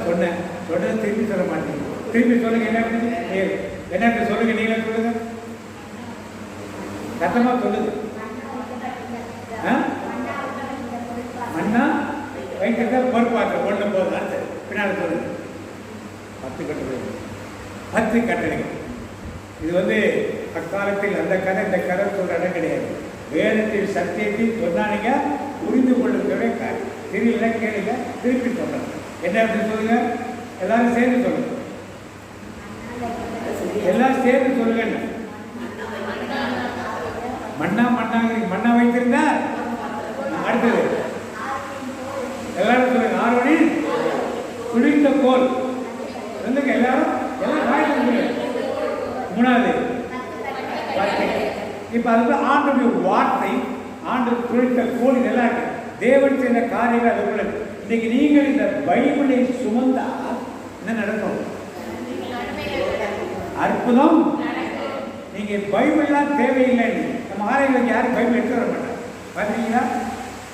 சொன்னேன் திருப்பி சொல்ல மாட்டேங்க. திருப்பி சொல்லுங்க. என்ன இருந்துச்சு? என்ன சொல்லுங்க. நீங்களே சொல்லுங்க. சத்தமா சொல்லுது. மண்ணா வைக்கிறத பொறுப்பாக்க ஒண்ணு போதும். அடுத்து பின்னாடி சொல்லுங்க. 10 கட்டளைகள். இது வந்து அக்காலத்தில் அந்த கதை இந்த கதை சொல்ற இடம் கிடையாது. வேதத்தில் சத்தியத்தில் சொன்னானுங்க புரிந்து கொள்ளும் தெரியல கேளுங்க. திருப்பி சொல்றேன். என்ன அப்படின்னு சொல்லுங்க. எல்லாரும் சேர்ந்து சொல்லுங்க. எல்லாரும் சேர்ந்து சொல்லுங்க. மூணாவது இப்ப அதுக்கு ஆண்டுடைய வார்த்தை, ஆண்டு குறித்த கோல் இதெல்லாம் இருக்கு. தேவன் செய்த காரியங்கள் அதுக்குள்ள இன்னைக்கு நீங்கள் இந்த பைபிளை சுமந்தா என்ன நடக்கும்? அற்புதம். நீங்க பைபிள்லாம் தேவையில்லைன்னு நம்ம ஆலயங்களுக்கு யாரும் பைபிள் எடுத்து வர மாட்டாங்க. பார்த்தீங்களா?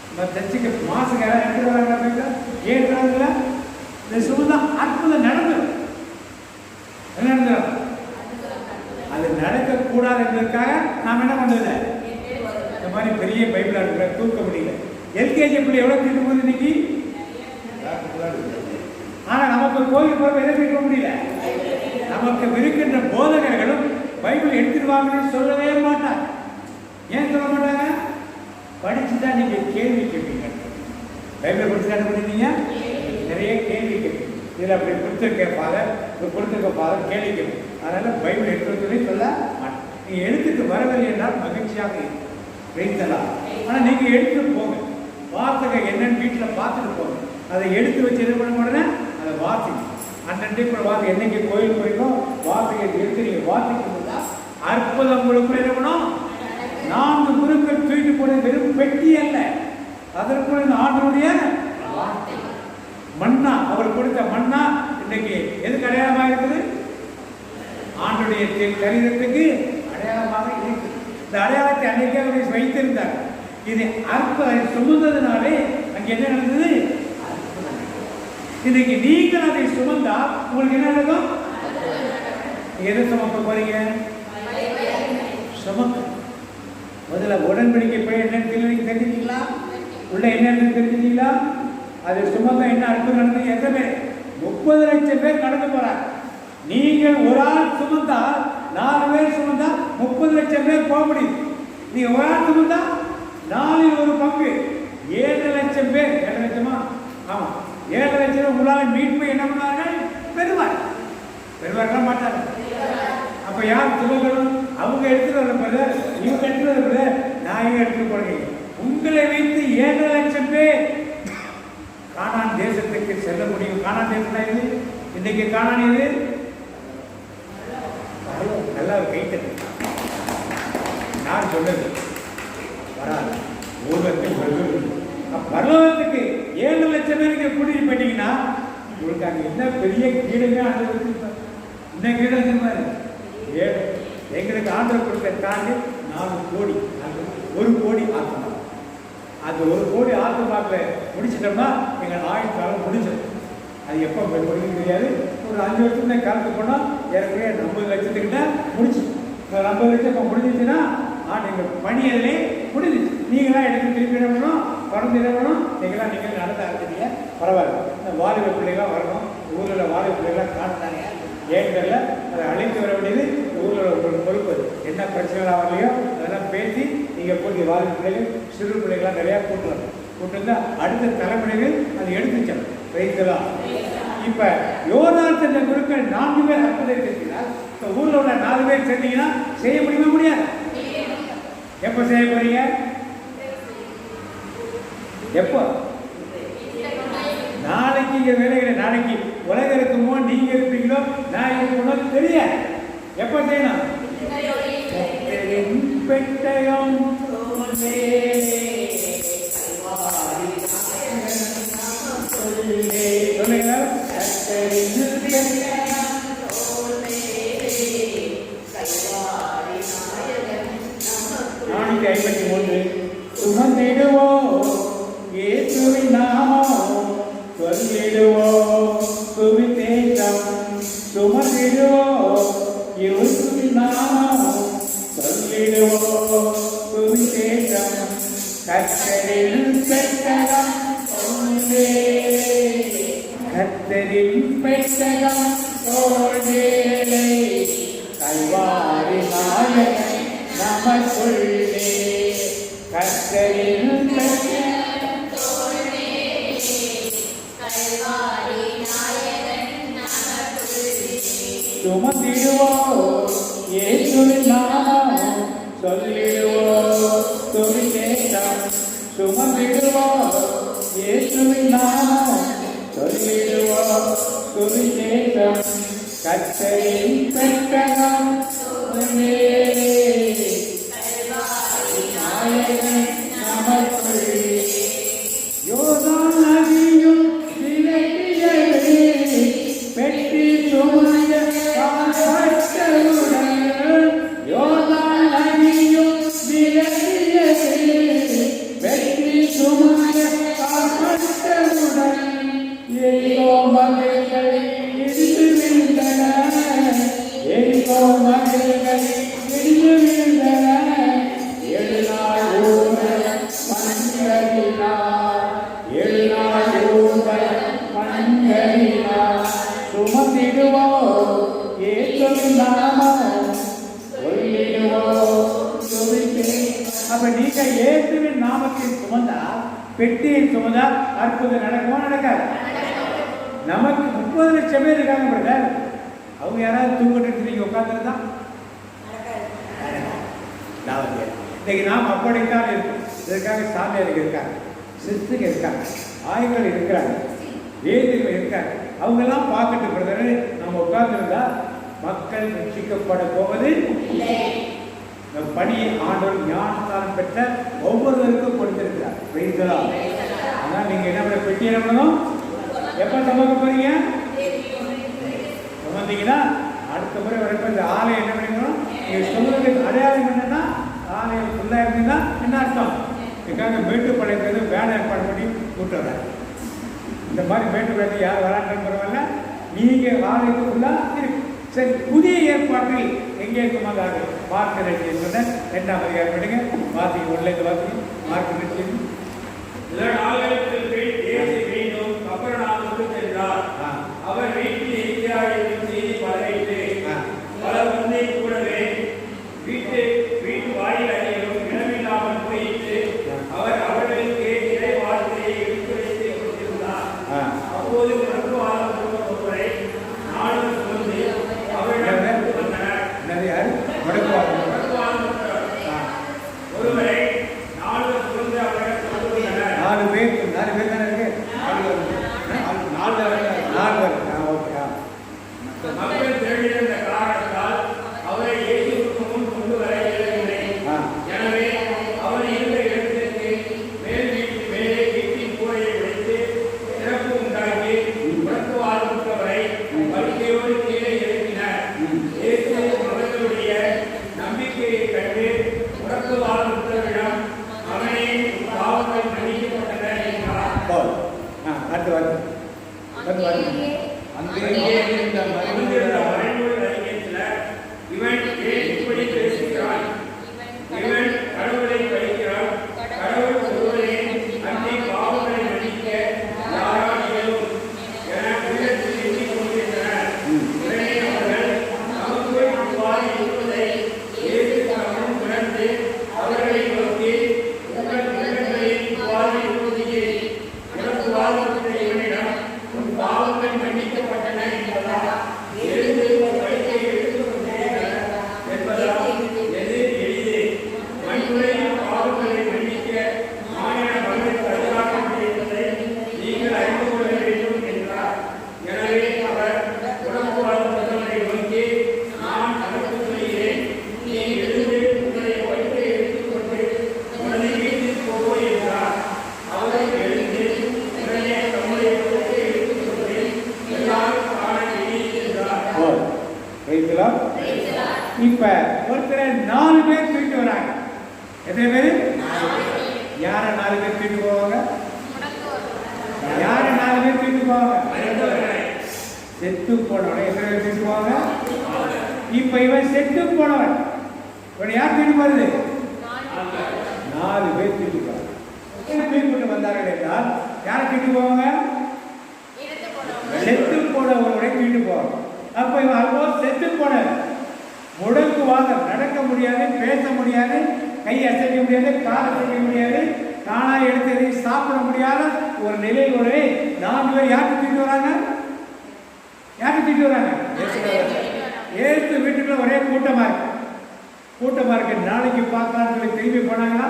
நம்ம தச்சுக்கு மாசுக்கு யாரும் எடுத்து வராங்க பைபிள் ஏற்றாங்களா? இந்த சுமந்தா அற்புதம் நடந்துடும். என்ன நடந்துடும்? அது நடக்கக்கூடாது என்பதற்காக நாம் என்ன பண்றது? இந்த மாதிரி பெரிய பைபிளா இருக்கிற தூக்க முடியல. எல்கேஜி பிள்ளை எவ்வளவு தீர்க்க போகுது இன்னைக்கு? ஆனா நமக்கு கோயில் போற எதை தீர்க்க முடியல. நமக்கு இருக்கின்ற போதகர்களும் பைபிள் எடுத்துருவாங்கன்னு சொல்லவே மாட்டாங்க. ஏன் சொல்ல மாட்டாங்க? படிச்சுதான் நீங்க கேள்வி கேட்பீங்க. பைபிளை படிச்சுதான் என்ன பண்ணுவீங்க? நிறைய கேள்வி கேட்பீங்க. இதில் அப்படி கொடுத்துருக்க ஃபாதர், இப்போ கொடுத்துருக்க ஃபாதர் கேள்வி கேட்பீங்க. அதனால பைபிள் எடுத்துன்னு சொல்ல மாட்டேன். நீங்க எடுத்துட்டு வரவில்லை என்றால் மகிழ்ச்சியாக வைத்தலாம். ஆனா நீங்க எடுத்துட்டு போங்க. வார்த்தைகள் என்னன்னு வீட்டில் பார்த்துட்டு போங்க. அதை எடுத்து வச்சு என்ன பண்ண உடனே அதை வாசிங்க. அன்றைக்கு கூட வார்த்தை என்னைக்கு கோயில் போயிருக்கோம் வார்த்தைகள் எடுத்து நீங்க வாசிக்கும் போது அற்புதம் உங்களுக்குள்ள என்ன பண்ணும்? 4 குருக்கள் தூக்கிட்டு போன வெறும் பெட்டி அல்ல, அதற்குள்ள இந்த ஆண்டவருடைய மன்னா, அவர் கொடுத்த மன்னா இன்னைக்கு எதுக்கு அடையாளமாக இருக்குது? ஆண்டுடைய சரீரத்துக்கு அடையாளமாக இருக்கு. இந்த அடையாளத்தை அன்னைக்கே அவர் வைத்திருந்தார். இது அற்புதம் சுமந்ததுனாலே அங்கே என்ன நடந்தது? இன்னைக்கு நீங்கள் அதை சுமந்தா உங்களுக்கு என்ன நடக்கும்? எதை சுமக்க போறீங்க? சுமக்க. முதல்ல உடன்படிக்கை போய் என்னன்னு தெரிஞ்சுட்டீங்களா? உள்ள என்னன்னு தெரிஞ்சுட்டீங்களா? அதை சுமக்க என்ன அற்புதம் நடந்தது? எத்தனை பேர்? 30 லட்சம் பேர் கடந்து போறாங்க. நீங்கள் ஒரு ஆள் சுமந்தா 4 பேர் சுமந்தா 30 லட்சம் பேர் போக முடியும். நீங்க ஒரு ஆள் சுமந்தா 4 ஒரு பங்கு 7 லட்சம் பேர். 7 லட்சமா? ஆமா, 7 லட்சம் உங்களால் மீட் போய் என்ன பண்ணுவார்கள்? பெறுவார். பெறுவார்களா மாட்டாங்க? அப்ப யார் சுமக்கணும்? அவங்க எடுத்துட்டு வர பிரதர், இவங்க எடுத்துட்டு வர பிரதர், நான் எடுத்துட்டு போறேன். உங்களை வைத்து 7 லட்சம் பேர் கானான் தேசத்துக்கு செல்ல முடியும். கானான் தேசம் இது இன்னைக்கு கானான் இது நல்லா கைத்தட்டு. நான் சொன்னது வராது பரலோகத்துக்கு 7 லட்சம் பேருக்கு கூட்டிட்டு போயிட்டீங்கன்னா உங்களுக்கு அங்க என்ன பெரிய கீடுங்க. என்ன கீடு எங்களுக்கு ஆண்டவர் கொடுத்த தாண்டி 4 கோடி 1 கோடி ஆத்மா. அந்த 1 கோடி ஆத்மாக்களை முடிச்சிட்டோம்னா எங்கள் ஆயுள் காலம் முடிச்சிடும். அது எப்போ முடிக்க தெரியாது. ஒரு 5 வருஷத்துல காலத்து போனால் ஏற்கனவே 50 லட்சத்துக்கிட்ட முடிச்சு. 50 லட்சம் இப்போ முடிஞ்சிச்சுன்னா எங்கள் பணி அதிலே முடிஞ்சிச்சு. நீங்களாம் எடுத்து திருப்பி என்ன பண்ணணும்? பணம் என்ன பண்ணணும்? நீங்களாம் நீங்கள் நடத்த ஆரம்பிச்சிட்டீங்க. பரவாயில்ல. இந்த வாலிப பிள்ளைகளாம் வரணும். ஊரில் வாலிப பிள்ளைகளாம் காணுறாங்க. ஏங்கல்ல அதை அழைத்து வர வேண்டியது ஊரில் ஒரு பொறுப்பு. என்ன பிரச்சனைலாம் வரலையோ அதெல்லாம் பேசி நீங்கள் கூட்டிய வாலிப பிள்ளைகள் சிறு பிள்ளைகளாம் நிறையா கூட்டலாம். கூட்டிருந்தா அடுத்த தலைமுறைகள் அது எடுத்துச்சோம் வைக்கலாம். இப்ப யோர்தான் சென்ற குருக்கள் 4 பேர் அற்புதம் இருக்கிறார். இப்ப ஊர்ல உள்ள 4 பேர் சேர்ந்தீங்கன்னா செய்ய முடியுமா? முடியாது. எப்ப செய்ய போறீங்க? எப்போ? நாளைக்கு இங்க வேலைகளை நாளைக்கு உலகம் இருக்குமோ நீங்க இருப்பீங்களோ நான் இருக்கணும் தெரியாது. எப்ப செய்யணும்? பெட்டயம் சொல்லுங்க. 453 சுமந்திடுவோம் இயேசுவின் நாமம் சொல்லிடுவோம் சுவிசேஷம். சுமந்திடுவோம் இயேசுவின் நாமம் சொல்லிடுவோம் சுவிசேஷம். கர்த்தரில் பெட்டகம் ஒன்றே, கர்த்தரில் பெட்டகம் ஒன்றே, கல்வாரி நாயகன் நமக்குள்ளே. கர்த்தரில் பெட்டகம் ஒன்றே, கல்வாரி நாயகன் நமக்குள்ளே. சுமந்திடுவோம் இயேசுவின் நாமம் சொல்லிடுவோம் சுவிசேஷம். சுமந்திடுவோம் இயேசுவின் நாமம் சொல்லிடுவோம் சுவிசேஷம். கர்த்தரின் பெட்டகம் யோர்தான் நதியும் விலகியது, பெட்டி சுமந்த கால்பட்டவுடன். யோர்தான் நதியும் விலகியது, பெட்டி சுமந்த கால்பட்டவுடன். எரிகோ மலைகள் இடிந்து விழுந்தன, எரிகோ மலைகள் இடிந்து விழுந்தன. 7 நாள் ஊர்வலம் மண்களினார், 7 நாள் ஊர்வலம் மண்களினார். சுமந்திடுவோம் இயேசுவின் நாமம், சொல்லிடுவோம் துதிக்கிறேன். அப்ப நீங்க இயேசுவின் நாமத்தின் சுமந்தா, பெட்டியை சுமந்தா அற்புதம் நடக்குமா நடக்காது? நமக்கு 30 லட்சம் பேர் இருக்காங்க பிரதர். அவங்க யாராவது தூங்கிட்டு நீங்க உட்காந்துருந்தா இன்னைக்கு நாம் அப்படித்தான் இருக்கும். இதற்காக சாமியார்கள் இருக்காங்க, சிஸ்துங்க இருக்காங்க, ஆய்வுகள் இருக்கிறாங்க, வேதிகள் இருக்காங்க. அவங்கெல்லாம் பார்க்கட்டு பிரதர். நம்ம உட்கார்ந்துருந்தா மக்கள் ரட்சிக்கப்பட போவது இந்த பணியை ஆண்டவர் ஞானஸ்தானம் பெற்ற ஒவ்வொருவருக்கும் கொடுத்திருக்கிறார். புரியுதா? ஆனால் நீங்க என்ன பண்ண, பெட்டி என்ன பண்ணணும்? எப்ப சமக்க போறீங்க? சமந்தீங்கன்னா அடுத்த முறை வரப்ப இந்த ஆலயம் என்ன பண்ணிக்கணும்? நீங்க சொல்றதுக்கு அடையாளம் என்னன்னா, ஆலயம் ஃபுல்லா இருந்தீங்கன்னா என்ன அர்த்தம்? இதுக்காக மேட்டுப்பாளையத்துல வேலை ஏற்பாடு பண்ணி கூட்டு வர. இந்த மாதிரி மேட்டுப்பாளையத்தை யார் வராங்கன்னு பரவாயில்ல, நீங்க ஆலயத்துக்கு ஃபுல்லா இருக்கு. சரி, புதிய ஏற்பாட்டில் எங்கே இருக்குமா? மார்க் நடிச்சு சொன்ன 2ஆம் அதிகாரம் படிங்க. வாசிங்க, உள்ளேந்து வாசிங்க. மார்க் நடிச்சு அவர் வீட்டில் இருக்கிறார் என்று செய்தி பரவிட்டு பலர் முன்னே கூடவே வீட்டு வாயில் அறையிலும் இடமில்லாமல் போயிட்டு அவர் அவர்களுக்கு இறை வார்த்தையை எடுத்துரைத்து கொடுத்திருந்தார். அப்போது மருத்துவம் ஒருவரை நாளும் சுமந்து அவரிடம் வந்தனர். ஒருவரை நாளும் சுமந்து அவரிடம் கொண்டு வந்தனர். 4 பேர் தானே இருக்கு. 4 மக்கள் திரண்டிருந்த காரணத்தால் அவரை இயேசுவுக்கு முன் கொண்டு வர இயலவில்லை. எனவே அவர் இருந்த இடத்திற்கு மேல் வீட்டு மேலே வீட்டின் கூரையை உடைத்து சிறப்பு உண்டாக்கி முடக்குவால் முற்றவரை படுக்கையோடு கீழே இறக்கினர். இயேசு அவர்களுடைய நம்பிக்கையை கண்டு முடக்குவால் முற்றவிடம் அவனே பாவங்கள் மன்னிக்கப்பட்டன என்றார். இவன் ஏன் இப்படி பேசுகிறான்? இவன் கடவுளை படிக்கிறான். கடவுள் ஒருவரே அன்னை பாவங்களை மன்னிக்க யாரால் இயலும் என உள்ளத்தில் எண்ணிக் கொண்டிருந்தனர். உடனே அவர்கள் நமக்கு இவ்வாறு இருப்பதை இயேசு தம்மும் உணர்ந்து அவர்களை நோக்கி, உங்கள் உள்ளங்களில் இவ்வாறு இருப்பதையே உனக்கு வாழ்வுற்ற இவனிடம் உன் பாவங்கள் மன்னிக்கப்பட்டன என்பதா, எழுந்து உன் வழியை எடுத்துக் கொண்டிருக்கிறார் என்பதா? எது எளிது? மண்ணுலகின் பாவங்களை மன்னிக்க மாநில மகளுக்கு அதிகாரம் என்பதை நீங்கள் அறிந்து கொள்ள வேண்டும் என்றார். எனவே அவர் உடம்பு வாழ்ந்தவர்களை நோக்கி, நான் நமக்கு சொல்கிறேன், நீ எழுந்து உன்னுடைய வழியை எடுத்துக்கொண்டு உனது வீட்டிற்கு போ என்றார். அவர் எழுந்து உடனே தம்முடைய வழியை எடுத்துக்கொண்டு எல்லாரும் காண வெளியேறார். இப்ப ஒருத்தர் 4 பேர் தூக்கிட்டு வராங்க. எத்தனை பேர்? யார 4 பேர் தூக்கிட்டு போவாங்க? யார 4 பேர் தூக்கிட்டு போவாங்க? செத்து போனவனை எத்தனை பேர் தூக்கிட்டு போவாங்க? இப்ப இவன் செத்து போனவன், இவன் யார் தூக்கிட்டு போறது? 4 பேர் தூக்கிட்டு போவாங்க. தூக்கிட்டு வந்தார்கள் என்றால் யாரை தூக்கிட்டு போவாங்க? செத்து போனவனுடைய தூக்கிட்டு போவாங்க. அப்ப இவன் ஆல்மோஸ்ட் செத்து போன, முடக்குவாங்க, நடக்க முடியாது, பேச முடியாது, கை அசைக்க முடியாது, கால் அசைக்க முடியாது, தானா எடுத்து சாப்பிட முடியாத ஒரு நிலையில் ஒரு 4 பேர் யாருக்கு தூக்கிட்டு வராங்க? யாருக்கு தூக்கிட்டு வராங்க? ஏசு வீட்டுக்குள்ள ஒரே கூட்டமா இருக்கு. நாளைக்கு பார்க்கலான்னு சொல்லி திரும்பி போனாங்களா?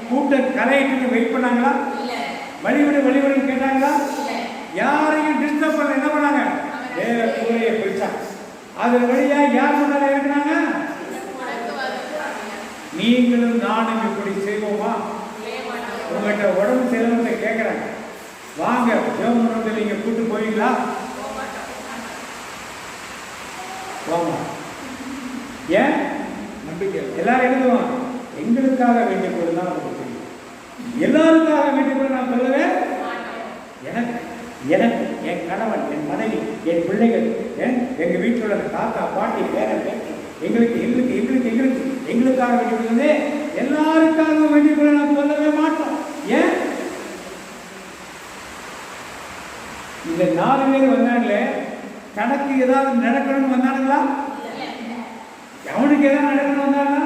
கூட்டம் கலையிட்டு வெயிட் பண்ணாங்களா? வழிவிடுன்னு கேட்டாங்களா? யாரையும் டிஸ்டர்ப் பண்ண என்ன பண்ணாங்க? வேற கூரையை பிடிச்சாங்க. அதன் வழியா யார் முன்னால இருக்கிறாங்க? நீங்களும் நானும் இப்படி செய்வோமா? உங்கள்கிட்ட உடம்பு செய்யறவங்க கேட்குறாங்க, வாங்க ஜெபமண்டபத்தில் நீங்கள் கூட்டு போவீங்களா? போங்க. ஏன்? நம்பிக்கை. எல்லாரும் எழுதுவோம், எங்களுக்காக வேண்டிய பொருள் தான் நமக்கு தெரியும். எல்லாருக்காக வேண்டிய பொருள் நான் சொல்லவே, எனக்கு எனக்கு என் கணவன், என் மனைவி, என் பிள்ளைகள், எங்கள் வீட்டில் உள்ள தாத்தா பாட்டி பேரன் பேட்டி, எங்களுக்கு எங்களுக்கு எங்களுக்கு எங்களுக்கு எங்களுக்காக வேண்டிய பொருள், எல்லாருக்காக வேண்டிய பொருள் நான் சொல்லவே மாட்டோம். ஏன்? இந்த 4 பேர் வந்தாங்களே, தனக்கு ஏதாவது நடக்கணும்னு வந்தானுங்களா? அவனுக்கு ஏதாவது நடக்கணும் வந்தாங்களா?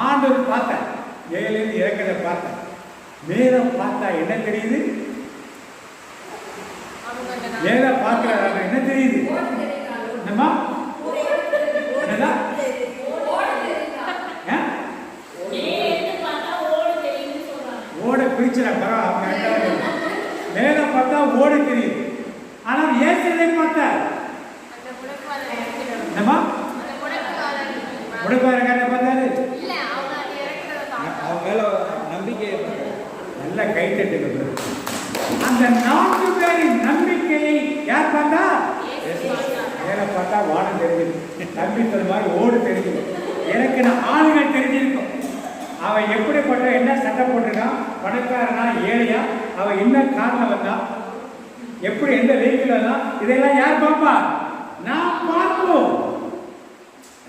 ஆண்டவர் பார்த்தா, ஏலேருந்து இறக்கிறத பார்த்தா, மேல பார்த்தா என்ன தெரியுது? மேல பார்க்கிறாரு என்ன தெரியுது? என்னம்மா? என்னதான்? ஓட பிரிச்சுற பரவாயில்ல. மேல பார்த்தா ஓட தெரியுது. ஆனால் ஏசுதை பார்த்தா என்னம்மா? முடக்காரக்கார பார்த்தாரு, அவன் மேல நம்பிக்கை. நல்ல கைத்தட்டு. அந்த 4 பேரின் நம்பிக்கையை யார் பார்த்தா? மேல பார்த்தா வானம் தெரிஞ்சிருக்கும், நம்பிக்கை மாதிரி ஓடு தெரிஞ்சிருக்கும், எனக்கு ஆளுகள் தெரிஞ்சிருக்கும். அவன் எப்படிப்பட்ட என்ன சட்டை போட்டிருக்கான், பணக்காரனா ஏழையா, அவன் என்ன காரில் வந்தான், எப்படி எந்த வெஹிக்கிள் வந்தான், இதெல்லாம் யார் பார்ப்பா? நான் பார்ப்போம்.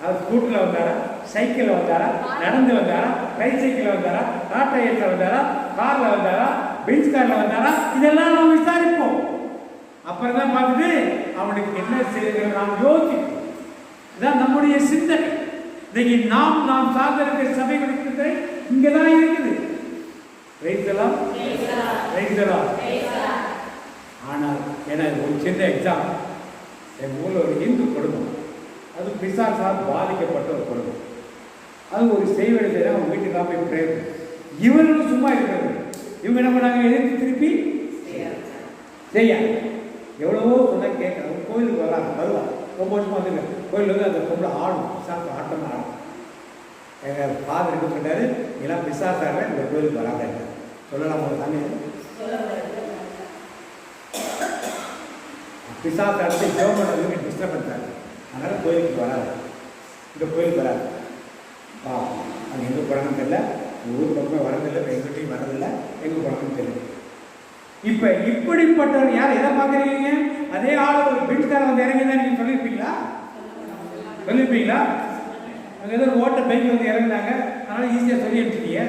அவர் ஸ்கூட்டரில் வந்தாரா, சைக்கிளில் வந்தாரா, நடந்து வந்தாரா, ட்ரைசைக்கிளில் வந்தாரா, டாட்டா ஏற்றில் வந்தாரா, காரில் வந்தாரா, பெஞ்ச் காரில் வந்தாரா, இதெல்லாம் நாம் விசாரிப்போம். அப்புறம் தான் பார்த்துட்டு அவனுக்கு என்ன செய்யணும் நாம் யோசிப்போம். இதுதான் நம்முடைய சிந்தனை. இன்னைக்கு நாம் சார்ந்திருக்கிற சபைகளுக்கு இங்கே தான் இருக்குது. ஆனால் எனக்கு ஒரு சின்ன எக்ஸாம்பிள். எங்கள் ஊரில் ஒரு இந்து குடும்பம், அது பிசாசால் பாதிக்கப்பட்ட ஒரு குடும்பம். அது ஒரு செய்வதை செய்ய அவங்க வீட்டுக்காக போய் பிரேயர். இவர்களும் சும்மா இருக்கிறது, இவங்க என்ன பண்ணாங்க, எதிர்த்து திருப்பி செய்ய எவ்வளவோ சொன்ன கேட்குறாங்க. கோயிலுக்கு வருவாங்க, ரொம்ப வருஷமாக வந்துருக்க கோயில் வந்து அந்த பொம்பளை ஆடும், பிசாசு ஆட்டம் ஆடும். எங்கள் ஃபாதர் என்ன சொன்னார், எல்லாம் பிசாசாக இந்த கோயிலுக்கு வராங்க சொல்லலாம். ஒரு சமயம் பிசாசு அடுத்து ஜெபமண்டபத்துக்கு டிஸ்டர்ப் பண்ணுறாங்க, அதனால் கோயிலுக்கு வராது, இந்த கோயிலுக்கு வராது. அங்கே எங்கே போகிறாங்கன்னு தெரியல, ஊர் பக்கமே வரதில்லை, எங்கிட்டையும் வரதில்லை, எங்கே போகிறாங்கன்னு தெரியல. இப்போ இப்படிப்பட்டவர் யார் எதை பார்க்குறீங்க? அதே ஆள் ஒரு பெண்காரன் வந்து இறங்கிதான் நீங்கள் சொல்லியிருப்பீங்களா? அங்கே ஏதோ ஒரு ஓட்ட பைக் வந்து இறங்குனாங்க, அதனால் ஈஸியாக சொல்லி அனுப்பிச்சிட்டீங்க.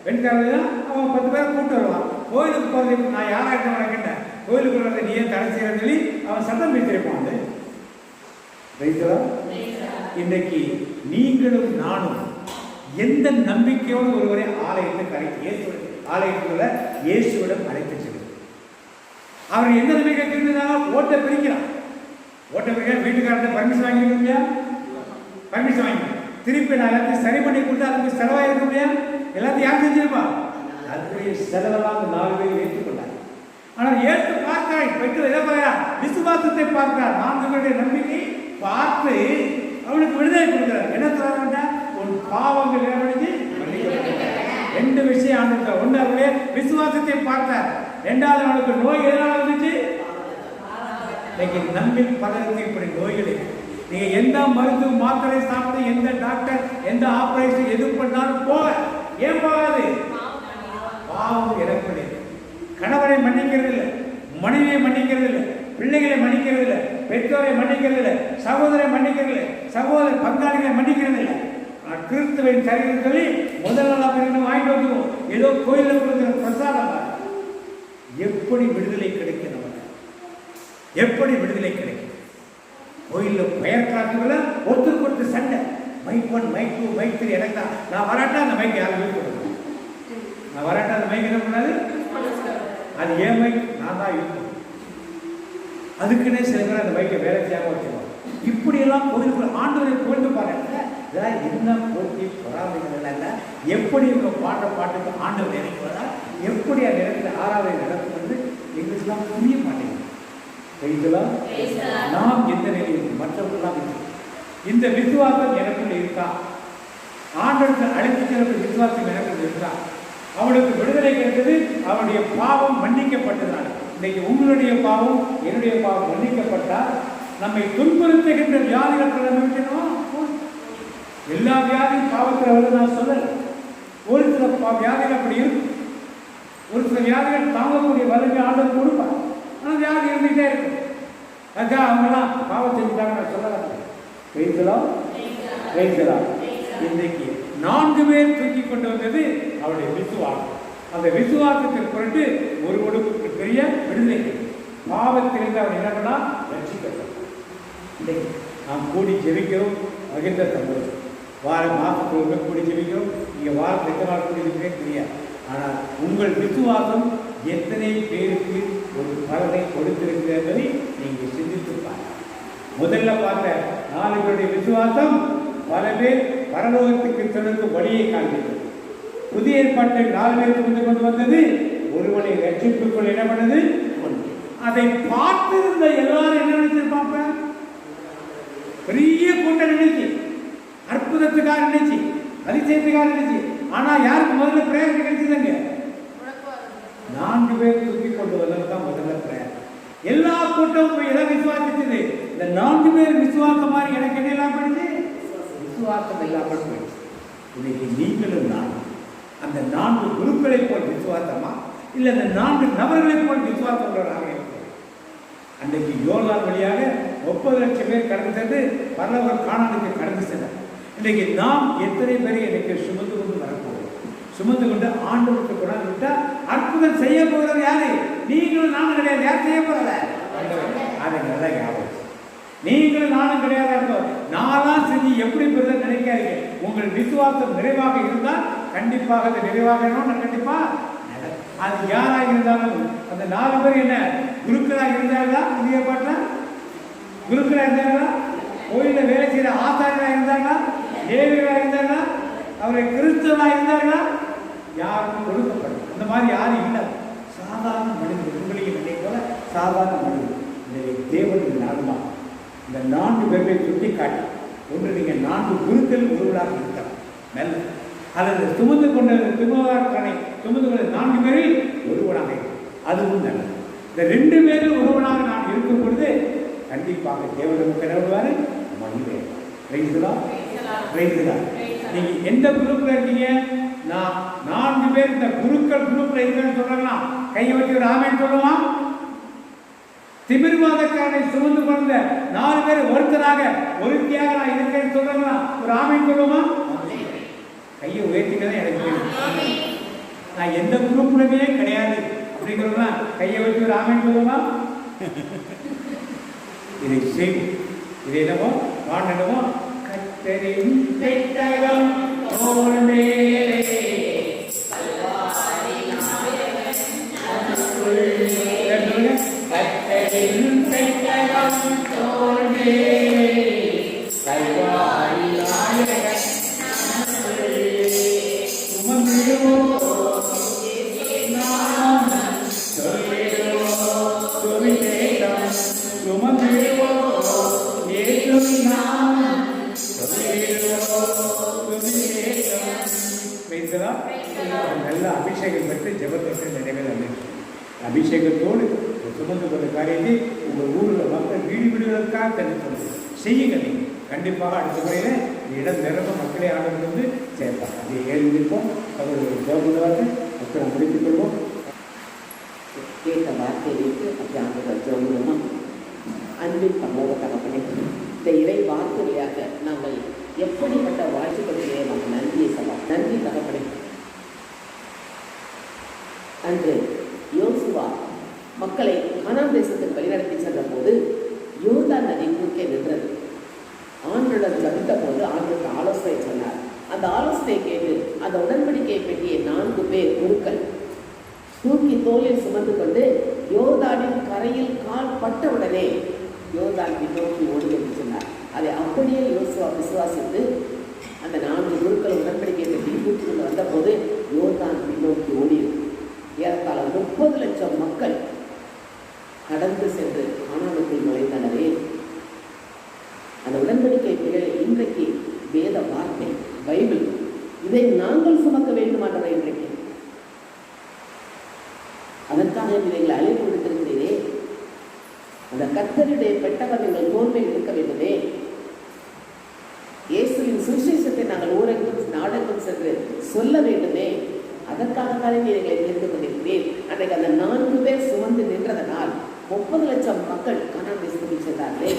பெண்காரன் தான் அவன் 10 பேரை கூப்பிட்டு வருவான். கோயிலுக்கு போகிறது நான் யாராக வளர்க்கிட்டேன், கோயிலுக்கு வர்றதை நீ ஏன் தடை செய்யறன்னு சொல்லி அவன் சட்டம் வைத்திருப்பான். அது இன்றைக்கு நீங்களும் நானும் எந்த நம்பிக்கையோடு ஒருவரை ஆலயத்துக்குள்ள இயேசுவிடம் அழைத்து செல்லும். அவர் எந்த நம்பிக்கை தெரிஞ்சிருந்தாலும் ஓட்டை பிரிக்கிறான். வீட்டுக்காரர்கிட்ட பர்மிஷன் வாங்கிக்க இல்லையா? பர்மிஷன் வாங்கி திருப்பி நான் எல்லாத்தையும் சரி பண்ணி கொடுத்தா அதுக்கு செலவாயிருக்கும் இல்லையா? எல்லாத்தையும் யார் செஞ்சிருப்பா? அதுக்குரிய செலவெல்லாம் அந்த 4 பேர் ஏற்றுக்கொண்டார். ஆனால் ஏற்று பார்க்கிறாய், பெற்று எதை பார்க்கிறார்? விசுவாசத்தை பார்க்கிறார். 4 பேருடைய நம்பிக்கை பார்த்து அவனுக்கு விடுதலை கொடுக்கிறார். என்ன சொல்றாங்க? உன் பாவங்கள் ஏற்படுத்தி 2 விஷயம் ஆண்டுட்டார். ஒன்று அவருடைய விசுவாசத்தை பார்த்தார். 2வது அவனுக்கு நோய் எதனால வந்துச்சு? இன்னைக்கு நம்பி பலருக்கு இப்படி நோய்கள். நீங்க எந்த மருந்து மாத்திரை சாப்பிட்டு, எந்த டாக்டர் எந்த ஆபரேஷன் எது பண்ணாலும் போக ஏன் போகாது? பாவம் இறப்பது. கணவரை மன்னிக்கிறது இல்லை, மனைவியை மன்னிக்கிறது இல்லை, பிள்ளைகளை மன்னிக்கிறது இல்லை, பெற்றோரை மன்னிக்கிறது இல்லை, சகோதரை மன்னிக்கிறது இல்லை, சகோதர பங்காளிகளை மன்னிக்கிறது இல்லை. கிறிஸ்துவின் சரின்னு சொல்லி முதல் நாளாக வாங்கிட்டு வந்துடுவோம். ஏதோ கோயிலில் கொடுக்குற பிரசாதம். எப்படி விடுதலை கிடைக்கும்? நமக்கு எப்படி விடுதலை கிடைக்கும்? கோயிலில் பெயர் காட்டுல ஒருத்தருக்கு ஒருத்தர் சண்டை. மைக் 1 மைக் 2 மைக் 3 எனக்கு தான். நான் வராட்டா அந்த மைக் யாரும் யூஸ் பண்ணுவேன். நான் வராட்டா அந்த மைக் என்ன பண்ணாது? அது ஏன் மைக், நான் தான் யூஸ் பண்ணுவேன். அதுக்குன்னே சில பேர் அந்த மைக்கை வேலை செய்யாமல் வச்சுருவாங்க. இப்படியெல்லாம் கோயிலுக்குள்ள ஆண்டவரை புகழ்ந்து பாருங்க. இதெல்லாம் என்ன போட்டி பொறாமைகள் இல்லை. எப்படி இவங்க பாடுற பாட்டுக்கு ஆண்டவர் நினைக்கிறதா, எப்படி அந்த இடத்துல ஆராதனை நடக்கும் என்று எங்களுக்குலாம் புரிய மாட்டேங்குது. நாம் எந்த நிலையில் மற்றவர்களாம் இந்த விசுவாசம் எனக்குள்ள இருக்கா? ஆண்டவருக்கு அழைத்து செல்லும் விசுவாசம் எனக்கு இருந்தார். அவனுக்கு விடுதலை கிடைத்தது. அவனுடைய பாவம் மன்னிக்கப்பட்டதுனால. இன்னைக்கு உங்களுடைய பாவம் என்னுடைய பாவம் மன்னிக்கப்பட்டால் நம்மை துன்புறுத்துகின்ற வியாதிகள் நம்ம விட்டுணும். எல்லா வியாதியும் பாவத்தில் வந்து நான் சொல்லலை. ஒரு சில வியாதிகள் அப்படி இருக்கும். ஒரு சில வியாதிகள் தாங்கக்கூடிய வலிமை ஆண்டவர் கொடுப்பார். ஆனால் வியாதி இருந்துகிட்டே இருக்கும். அதுக்காக அவங்களாம் பாவம் செஞ்சுட்டாங்க நான் சொல்லலாம். வைக்கலாம் இன்றைக்கு 4 பேர் தூக்கி கொண்டு வந்தது அவருடைய விசுவாசம். அந்த விசுவாசத்தை பொருட்டு ஒருவருக்கு பெரிய விடுதலை. பாவத்திலிருந்து அவர் என்ன பண்ணா ரட்சிக்கப்பட்டார். இன்றைக்கு நாம் கூடி ஜெபிக்கிறோம். மகிழ்ந்த சந்தோஷம். மாதத்துக்கு கூடி ஜெபிக்கிறோம். நீங்கள் வாரத்தில் எத்தனை நாள் கூடி ஜெபிக்கிறே தெரியாது. ஆனால் உங்கள் விசுவாசம் எத்தனை பேருக்கு ஒரு பலனை கொடுத்திருக்கிறது என்பதை நீங்கள் சிந்தித்து பாருங்கள். முதல்ல பார்த்த 4 பேருடைய விசுவாசம் பல பேர் பரலோகத்துக்கு செல்லும் வழியை காண்பித்தது. புதிய ஏற்பாட்டை 4 பேருக்கு கொண்டு வந்தது. ஒருவனை ரட்சிப்புக்குள் என்ன பண்ணது? அதை பார்த்திருந்த எல்லாரும் என்ன நினைச்சிருப்பாங்க? பெரிய கூட்டம் நினைச்சு, அற்புதத்துக்காக நினைச்சு, அதிசயத்துக்காக நினைச்சு. ஆனா யாருக்கு முதல்ல பிரேயர் கிடைச்சதுங்க? 4 பேர் தூக்கி கொண்டு வந்ததுதான் முதல்ல பிரேயர். எல்லா கூட்டமும் எதை விசுவாசிச்சது? இந்த 4 பேர் விசுவாசம் மாதிரி எனக்கு என்ன எல்லாம் போயிடுச்சு? விசுவாசம் இல்லாமல் போயிடுச்சு. இன்னைக்கு நீங்களும் நான் அந்த 4 குருக்களை போல் விசுவாசமா இல்லை அந்த 4 நபர்களை போல் விசுவாசம் உள்ளவராக இருக்கிறோம். அன்றைக்கு யோர்தான் வழியாக 30 லட்சம் பேர் கடந்து சென்று பரலோகம் கானானுக்கு கடந்து சென்றார். இன்றைக்கு நாம் எத்தனை பேரை எனக்கு சுமந்து கொண்டு வரப்போகிறோம்? சுமந்து கொண்டு ஆண்டவருக்கு கொண்டாந்து விட்டால் அற்புதம் செய்ய போகிறவர் யாரு? நீங்களும் நானும் கிடையாது. யார் செய்ய போறல? அதை நல்லா ஞாபகம். நீங்களும் நானும் கிடையாது. நான்லாம் செஞ்சு எப்படி பெறுதல் நினைக்காதீங்க. உங்கள் விசுவாசம் நிறைவாக இருந்தால் கண்டிப்பாக அது நிறைவாகணும். கண்டிப்பா அது யாராக இருந்தாலும் அந்த 4 பேர் என்ன குருக்களாக இருந்தார்களா? புதிய பாட்டில் குருக்களாக இருந்தாங்களா? கோயிலில் வேலை செய்கிற ஆசாரியராக இருந்தாங்களா? தேவிகளாக இருந்தாங்களா? அவரை கிறிஸ்தவராக இருந்தார்களா? யாருக்கும் கொடுக்கப்படும். அந்த மாதிரி யாரும் இல்லை. சாதாரண மனிதர்கள். உங்களையும் என்னை போல சாதாரண மனிதர்கள். இந்த தேவனுடைய நாடுமா இந்த 4 பேரை சுட்டி காட்டி ஒன்று நீங்கள் 4 குருக்கள் ஒருவராக இருக்கலாம். நல்ல அல்லது சுமந்து கொண்ட திருமணக்காரனை சுமந்து கொண்ட 4 பேரில் ஒருவனாக இருக்கும். அதுவும் நல்லது. இந்த 2 பேரில் ஒருவனாக நான் இருக்கும் பொழுது கண்டிப்பாக தேவனுக்கு நிறுவுவார். மகிழ்வேன். நீங்க எந்த குரூப்ல இருக்கீங்க? நான் 4 பேர் இந்த குருக்கள் குரூப்ல இருக்கேன்னு சொல்றாங்களா? கையை வச்சு ஒரு ஆமேன்னு சொல்லுவான். திமிர்வாதக்காரனை சுமந்து கொண்ட 4 பேர் ஒருத்தராக ஒருத்தியாக நான் இருக்கேன்னு சொல்றாங்களா? ஒரு ஆமேன்னு சொல்லுமா? கையை உயர்த்திக்கதான் எனக்கு நான் எந்த குரூப்லமே கிடையாது அப்படிங்கிறவங்க கையை வச்சு ஒரு ஆமேன்னு சொல்லுமா? இதை செய்வோம். இது என்னமோ பாண்டனமோ கத்தரின் பெட்டகம் தோள் மேலே கத்தரின் பெட்டகம் தோள் மேலே கல்வாரி நாயகன் சுமந்திடுவோம் நல்ல அபிஷேகம் பெற்று ஜெபத்தை நிறைவேற அபிஷேகத்தோடு சுமந்து கொண்ட காரியத்தை உங்கள் ஊரில் மக்கள் வீடுகளுக்காக தண்ணி சொல்லுது செய்யுங்க. நீங்கள் கண்டிப்பாக அடுத்த முறையில் இடம் நிரம்ப மக்களை ஆளுநர் வந்து சேர்ப்பாங்க. அதை எழுந்திருப்போம். அவர்கள் ஜெபம் அப்புறம் முடித்துக் கொள்வோம். கேட்ட வார்த்தையிற்கு அப்படி ஆண்டுகள் ஜெபமா அன்பின் பரலோக தகப்பனே, இந்த இறை வார்த்தையாக நாங்கள் எப்படிப்பட்ட வாழ்த்துக்களிலே நாங்கள் நன்றியை சொல்லலாம். நன்றி தகப்பனே. அன்று யோசுவா மக்களை கானான் தேசத்துக்கு வழிநடத்தி சென்ற போது யோர்தான் நதி குறுக்கே நின்றது. ஆண்டுடன் ஜபித்த போது ஆண்டுக்கு ஆலோசனை சொன்னார். அந்த ஆலோசனை கேட்டு அந்த உடன்படிக்கை பெட்டியை 4 பேர் குருக்கள் தூக்கி தோளில் சுமந்து கொண்டு யோர்தானின் கரையில் கால் பட்டவுடனே யோர்தான் பின்னோக்கி ஓடி என்று சொன்னார். அதை அப்படியே யோசுவா விசுவாசித்து அந்த 4 குருக்கள் உடன்படிக்கை பெட்டி தூக்கி கொண்டு வந்த போது யோர்தான் பின்னோக்கி ஓடியது. ஏறத்தாழ 30 லட்சம் மக்கள் கடந்து சென்று கானானுக்குள் நுழைந்தனரே. அந்த உடன்படிக்கை பெயரில் இன்றைக்கு வேத வார்த்தை பைபிள் இதை நாங்கள் சுமக்க வேண்டுமானதை இன்றைக்கு அதற்காக நீங்கள் அழைப்பு விடுத்திருக்கிறீரே. அந்த கர்த்தருடைய பெட்டகம் எங்கள் தோல்மையில் இருக்க வேண்டுமே. இயேசுவின் சுவிசேஷத்தை நாங்கள் ஊரெங்கும் நாடெங்கும் சென்று சொல்ல வேண்டுமே. அதற்காகத்தானே எங்களை தெரிந்து கொண்டிருக்கிறேன். அன்றைக்கு அந்த 4 பேர் சுமந்து நின்றதனால் 30 லட்சம் மக்கள் கானான் தேசத்துக்கு சென்றார்களே.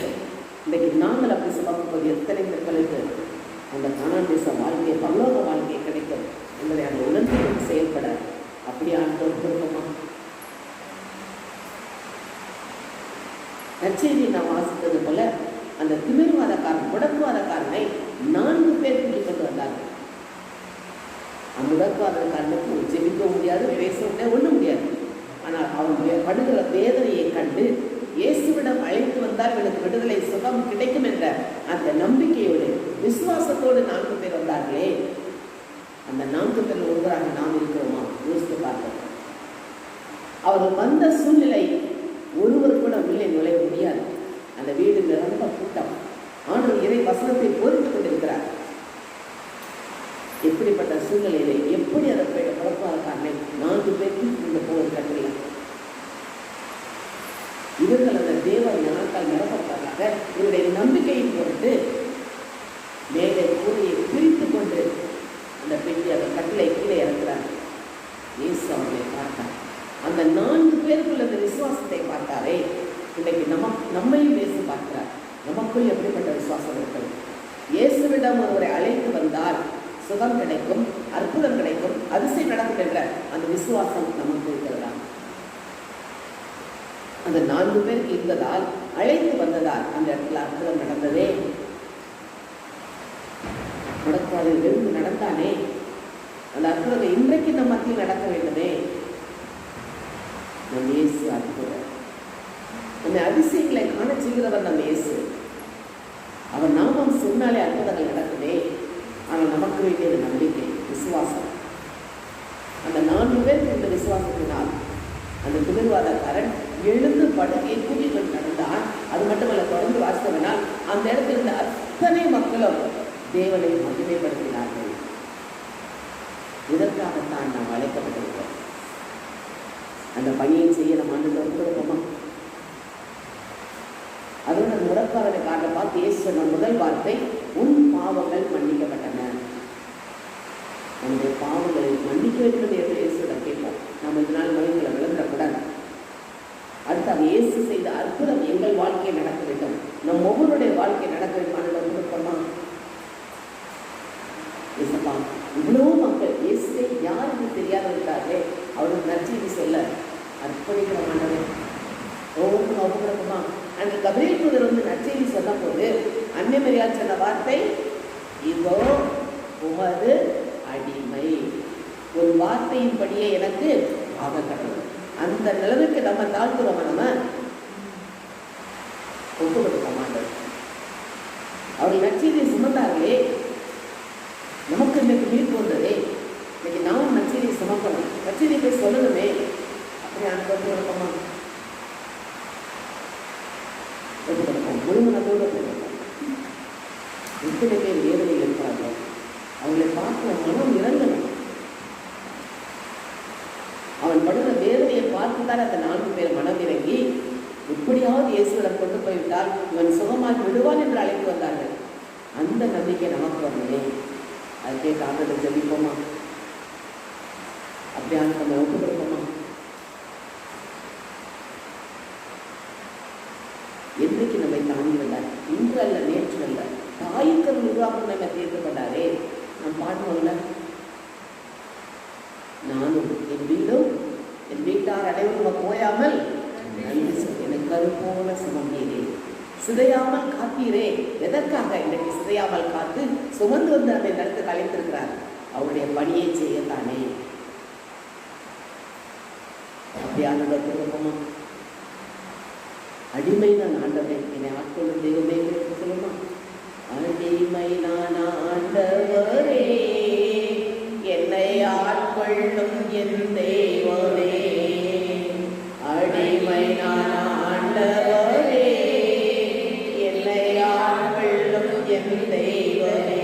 இன்றைக்கு நாங்கள் அப்படி சுமக்கும் போது எத்தனை மக்களுக்கு அந்த கானான் தேச வாழ்க்கையை பரலோக வாழ்க்கையை கிடைக்கும் என்பதை அந்த உணர்ந்து செயல்பட அப்படியே ஆண்டோர் கொடுக்குமா? நற்செய்தியை நாம் வாசித்தது போல அந்த திமிர்வாதக்காரன் முடக்குவாதக்காரனை 4 பேர் கூட்டிக் வந்தார்கள். அந்த முடக்குவாதக்காரனுக்கு ஜெபிக்க முடியாது, பேச முடியாது, ஒன்றும் முடியாது. ஆனால் அவன் படுகிற வேதனையை கண்டு இயேசுவிடம் அழைத்து வந்தால் இவனுக்கு விடுதலை சுகம் கிடைக்கும் என்ற அந்த நம்பிக்கையோடு விசுவாசத்தோடு 4 பேர் வந்தார்களே. அந்த 4 பேர் ஒருவராக நாம் இருக்கிறோமா? யோசித்து பார்த்தோம். அவர்கள் வந்த சூழ்நிலை ஒருவர் கூட உள்ளே நுழைய முடியாது. அந்த வீடு நிரம்ப கூட்டம். ஆண்டவர் இறை வசனத்தை போதித்துக் கொண்டிருக்கிறார். எப்படிப்பட்ட சூழ்நிலையிலே எப்படி அதை குழப்பாக்காரனை 4 பேருக்கு இந்த போவது கட்டல. இவர்கள் அந்த தேவ ஞானத்தால் நிரப்பப்பட்டதாக இவருடைய நம்பிக்கையை பொறுத்து மேலே கூரையை பிரித்து கொண்டு அந்த பெட்டி அந்த கட்டிலை கீழே இறக்கிறார். இயேசு அவர்களை பார்த்தார். அந்த 4 பேருக்குள்ள அந்த விசுவாசத்தை பார்த்தாரே. இன்றைக்கு நம்மையும் இயேசு பார்க்கிறார். நமக்குள் எப்படிப்பட்ட விசுவாசம் இருக்கிறது? இயேசுவிடம் ஒருவரை அழைத்து வந்தால் சுகம் கிடைக்கும், அற்புதம் கிடைக்கும், அதிசயம் நடக்கும் என்ற அந்த விசுவாசம் நமக்கு இருக்கிறதா? அந்த 4 பேர் இருந்ததால் அழைத்து வந்ததால் அந்த இடத்துல அற்புதம் நடந்ததே. முடக்காதில் விழுந்து நடந்தானே. அந்த அற்புதம் இன்றைக்கு நம் மத்தியில் நடக்க வேண்டுமே. நம் இயேசு அற்புதம். நம்மை அதிசயங்களை காண செய்கிறவர் நம் இயேசு. அவர் நாமம் சொன்னாலே அற்புதங்கள் நடக்குதே. ஆனால் நமக்கு வேண்டியது நம்பிக்கை, விசுவாசம். அந்த 4 பேருக்கு இந்த விசுவாசத்தினால் அந்த திமிர்வாதக்காரன் எழுந்து படுக்கையை கூட்டிகள் நடந்தான். அது மட்டுமல்ல, தொடர்ந்து வாசித்தவனால் அந்த இடத்தில் இருந்த அத்தனை மக்களும் தேவனை மகிமைப்படுத்தினார்கள். இதற்காகத்தான் நாம் அழைக்கப்பட்டிருக்கிறோம். அந்த பணியை செய்ய நம்ம ஆண்டு கொடுப்போமா? அதோட முடக்காரனை காட்ட பார்த்து இயேசு சொன்ன முதல் வார்த்தை, உன் பாவங்கள் மன்னிக்கப்பட்டன. நம்முடைய பாவங்களை மன்னிக்க வேண்டும் என்று இயேசுடன் கேட்போம். நாம் இதனால் மனிதர்களை விளங்கக்கூடாது. அடுத்து அவர் இயேசு செய்த அற்புதம் எங்கள் வாழ்க்கையை நடக்க வேண்டும். நம் ஒவ்வொருடைய வாழ்க்கை நடக்க வேண்டும். கொடுப்போமா? இயேசுப்பா, இவ்வளவு மக்கள் இயேசுவை யாருக்கு தெரியாத விட்டார்களே, அவருக்கு நற்செய்தி சொல்ல அர்ப்பணிக்கிற மாட்டவர் ஒவ்வொருக்கும் ஒவ்வொருக்குமா? அன்று கபிரியேல் தூதர் வந்து நற்செய்தி சொன்ன போது அன்னை மரியாள் சொன்ன வார்த்தை, இதோ உமது அடிமை, ஒரு வார்த்தையின்படியே எனக்கு ஆக கடவுள். அந்த நிலைமைக்கு நம்ம தாழ்த்துறோமா? நம்ம ஒப்பு கொடுக்க மாட்டோம். அவர்கள் நற்செய்தியை சுமந்தார்களே. நமக்கு இன்னைக்கு மீட்பு வந்ததே. இன்னைக்கு நாமும் நற்செய்தியை சுமக்கணும், நற்செய்தியை போய் சொல்லணுமே. அப்படி அந்த ஒப்பு கொடுப்போமா? ஒப்பு கொடுப்போம். முழுமனதோடு ஒப்பு கொடுப்போம். எத்தனை பேர் வேதனையில் இருக்கிறார்கள், அவங்களை பார்க்க மனம் இறங்கணும். அவன் படுகிற வேதனையை பார்த்துதான் அந்த 4 பேர் மனம் இறங்கி எப்படியாவது இயேசுவிடம் கொண்டு போய்விட்டால் இவன் சுகமாகி விடுவான் என்று அழைத்து வந்தார்கள். அந்த நம்பிக்கை நமக்கு வரலே. அதுக்கே காரணத்தை ஜெபிப்போமா? அப்படியான நம்ம ஒப்பு கொடுப்போமா? என்றைக்கு நம்மை தாண்டி வந்தார்? இன்று அல்ல, நேற்று அல்ல, தாய்க்கு உருவாக்கம் நம்ம தீர்த்து கொண்டாரே. நாம் பாடுவோம்ல, நானும் என் வீடும் என் வீட்டார் அனைவரும் போயாமல் எனக்கு கருப்போல சுமந்தீரே, சிதையாமல் காத்தீரே. எதற்காக இன்றைக்கு சிதையாமல் காத்து சுமந்து வந்து அந்த இடத்துக்கு அழைத்திருக்கிறார்? அவருடைய பணியை செய்யத்தானே. அப்படியான திருப்பமா? அடிமை நான் ஆண்டவரே, என்னை ஆட்கொள்ளும் தெய்வமே சொல்லுமா? அடிமை நான் ஆண்டவரே, என்னை ஆட்கொள்ளும் என் தெய்வமே. அடிமை நான் ஆண்டவரே, என்னை ஆட்கொள்ளும் என் தெய்வமே.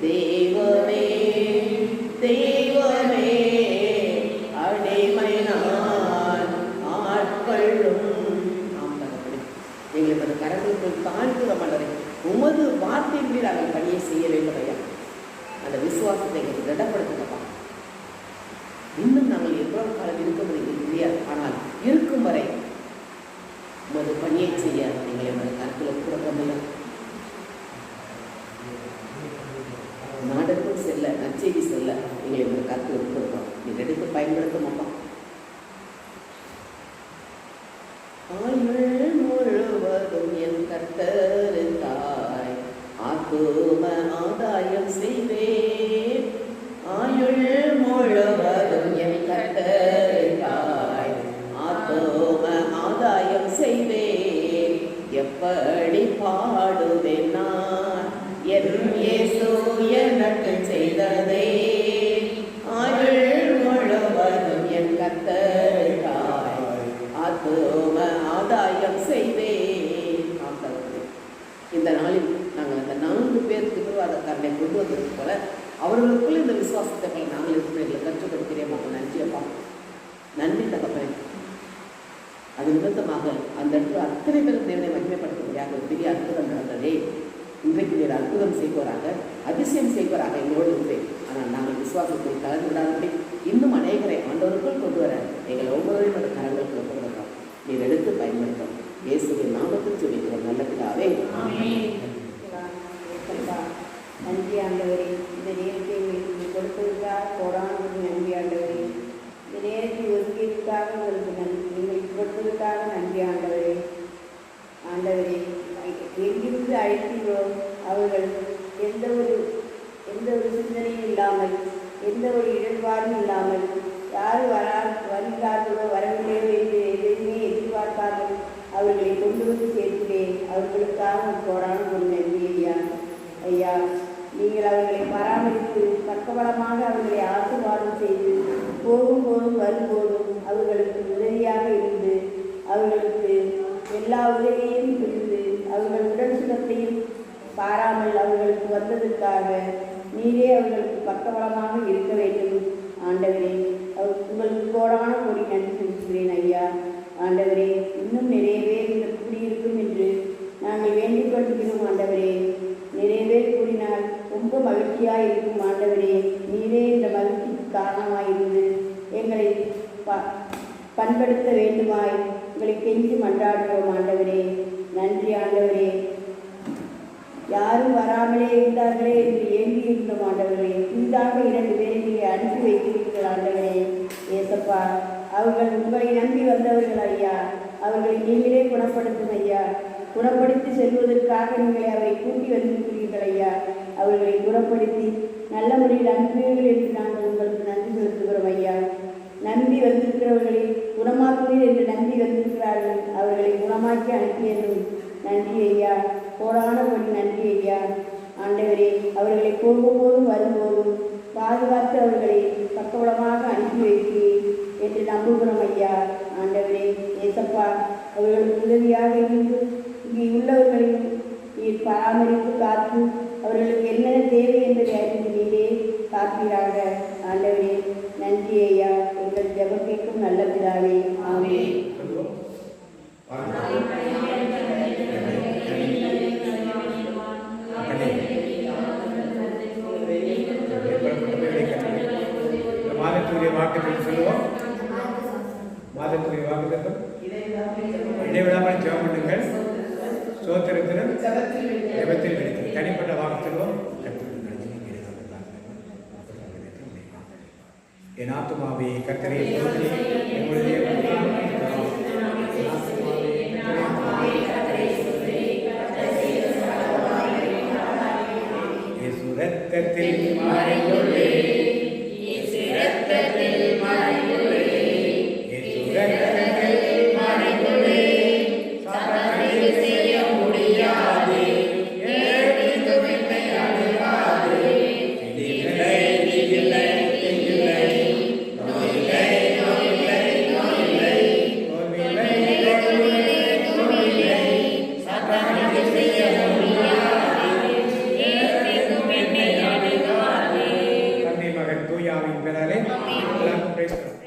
தெய்வமே உமது வார்த்தையின்படி நாங்கள் பணியை செய்ய வேண்டும் ஐயா. அந்த விசுவாசத்தை எங்களுக்கு திடப்படுத்துங்கப்பா. இன்னும் நாங்கள் எவ்வளவு காலம் இருக்கும் எங்களுக்கு தெரியாது. ஆனால் இருக்கும் வரை உமது பணியை செய்ய எங்களை உமது கருத்தில் கொடுக்க நாடகம் செல்ல, நற்செய்தி செல்ல எங்களை உமது கருத்தில் கொடுக்கிறோம். நீங்கள் எடுத்து பயன்படுத்துமாப்பா. ஆயுள் முழுவதும் என் கர்த்தருக்காய் ஆத்தும ஆதாயம் செய்வேன். ஆயுள் முழுவதும் என் கர்த்தருக்காய் ஆத்தும ஆதாயம் செய்வேன். எப்படி பாடுவேன் நான் என் இயேசு எனக்கு செய்ததே. ஆயுள் முழுவதும் என் கர்த்தருக்காய் ஆத்தும ஆதாயம் செய்வேன். இந்த நாளில் நாங்கள் அந்த 4 பேருக்கு திருவாரக்காரனை கொண்டு வந்தது போல அவர்களுக்குள்ள இந்த விசுவாசத்தை போல நாங்கள் இருக்கிற கற்றுக் கொடுக்கிறேன். நன்றி அப்பா, நன்றி தகப்பன். அது நிமித்தமாக அந்த இடத்துல அத்தனை பேரும் தேவனை மகிமைப்படுத்தும்படியாக ஒரு பெரிய அற்புதம் நடந்ததே. இன்றைக்கு நீர் அற்புதம் செய்வோராக, அதிசயம் செய்வோராக எங்களோடு இருந்தேன். ஆனால் நாங்கள் விசுவாசத்தை கலந்து விடாதபடி இன்னும் அநேகரை ஆண்டவருக்குள் கொண்டு வர எங்கள் ஒவ்வொருவரையும் அந்த கரங்களுக்கு ஒப்புக்கொடுக்கிறோம். நீர் எடுத்து பயன்படுத்தும். இயேசுவின் நாமத்தில் சொல்லிக்கிறோம் நல்ல பிதாவே. நன்றி ஆண்டவரே. இந்த நேரத்தை உங்களுக்கு கொடுத்ததுக்காக கோடான நன்றி ஆண்டவரே. இந்த நேரத்தை ஒதுக்கியதுக்காக உங்களுக்கு நன்றி, எங்களுக்கு கொடுத்ததுக்காக நன்றி ஆண்டவரே. ஆண்டவரே, எங்கிருந்து அழைத்தீர்களோ அவர்கள் எந்த ஒரு சிந்தனையும் இல்லாமல், எந்த ஒரு இடர்பாடும் இல்லாமல், யார் வருகிறார்களோ வரவில்லையோ என்று எதையுமே எதிர்பார்க்காமல் அவர்களை கொண்டு வந்து சேர்க்கிறேன். அவர்களுக்காக கோடான ஒரு நன்றி ஐயா. ஐயா, நீங்கள் அவர்களை பராமரித்து பக்கபலமாக அவர்களை ஆசீர்வாதம் செய்து போகும்போதும் வரும்போதும் அவர்களுக்கு உதவியாக இருந்து அவர்களுக்கு எல்லா உதவியையும் புரிந்து அவர்கள் உடல் சுகத்தையும் பாராமல் அவர்களுக்கு வந்ததற்காக நீரே அவர்களுக்கு பக்கபலமாக இருக்க வேண்டும் ஆண்டவரே. உங்களுக்கு கோடான கோடி நன்றி செலுத்துகிறேன் ஐயா. ஆண்டவரே, இன்னும் நிறைய பேர் இந்த கூடியிருக்கும் என்று நாங்கள் வேண்டிக் கொள்கிறோம் ஆண்டவரே. நிறைய பேர் கூடினால் ரொம்ப மகிழ்ச்சியாக இருக்கும் ஆண்டவரே. நீரே இந்த மகிழ்ச்சிக்கு காரணமாயிருந்து எங்களை பண்படுத்த வேண்டுமாய் உங்களை கெஞ்சி மன்றாடுகிறோம் ஆண்டவரே. நன்றி ஆண்டவரே. யாரும் வராமலே இருந்தார்களே என்று ஏங்கி இருந்தோம் ஆண்டவரே. புதிதாக 2 பேரை நீங்கள் அனுப்பி வைக்கிறீர்கள் ஆண்டவரே. ஏசப்பா, அவர்கள் உங்களை நம்பி வந்தவர்கள் ஐயா. அவர்களை நீங்களே குணப்படுத்தும் ஐயா. குணப்படுத்தி செல்வதற்காக நீங்களை அவரை கூட்டி வந்திருக்கிறீர்கள் ஐயா. அவர்களை குணப்படுத்தி நல்ல முறையில் அனுப்புவீர்கள் என்று நாங்கள் உங்களுக்கு நன்றி செலுத்துகிறோம் ஐயா. நம்பி வந்திருக்கிறவர்களை குணமாக்குவீர் என்று நம்பி வந்திருக்கிறார்கள். அவர்களை குணமாக்கி அனுப்பியதும் நன்றி ஐயா. கோடான கோடி நன்றி ஐயா. ஆண்டவரே, அவர்களை போகும்போதும் வரும்போதும் பாதுகாத்து அவர்களை பக்கவளமாக அனுப்பி வைக்கிறேன் என்று நம்புகிறோம் ஐயா. ஆண்டவரே, ஏசப்பா, அவர்களுக்கு உதவியாக இருந்து இங்கே உள்ளவர்களையும் நீர் பராமரித்து காத்து அவர்களுக்கு என்னென்ன தேவை என்பதை அறிந்து நீரே காப்பீராக. ஆண்டவரே, நன்றி ஐயா. எங்கள் ஜெபம் கேட்கும் நல்ல பிதாவே. ஆமென். மாதத்துக்குரிய வாக்குத்தத்தம் சொல்லுவோம். மாதத்துக்குரிய வாக்குத்தத்தம் இடைவிடாமல் ஜெபம் பண்ணுங்கள். சோத்திரத்திலும் ஜெபத்தில் கிடைக்கும். தனிப்பட்ட வாக்கு சொல்லுவோம். என் ஆத்துமாவே கர்த்தரை போற்றி, என்னுடைய ரத்தத்தில் மறைந்துள்ளே, ரத்தத்தில் மறைந்துள்ளே, ரத்தத்தில் மறைந்துள்ளே, சாத்தானுக்கு செய்ய முடியாது, ஏற்கும் என்னை அணுகாது. இல்லை, இல்லை, இல்லை, நோயில்லை, நோயில்லை, நோயில்லை, நோயில்லை, நோயில்லை, நோயில்லை, சாத்தானுக்கு செய்ய முடியாது. தந்தை மகன் தூயாவின் பெயராலே எல்லாரும் பேசுகிறோம்.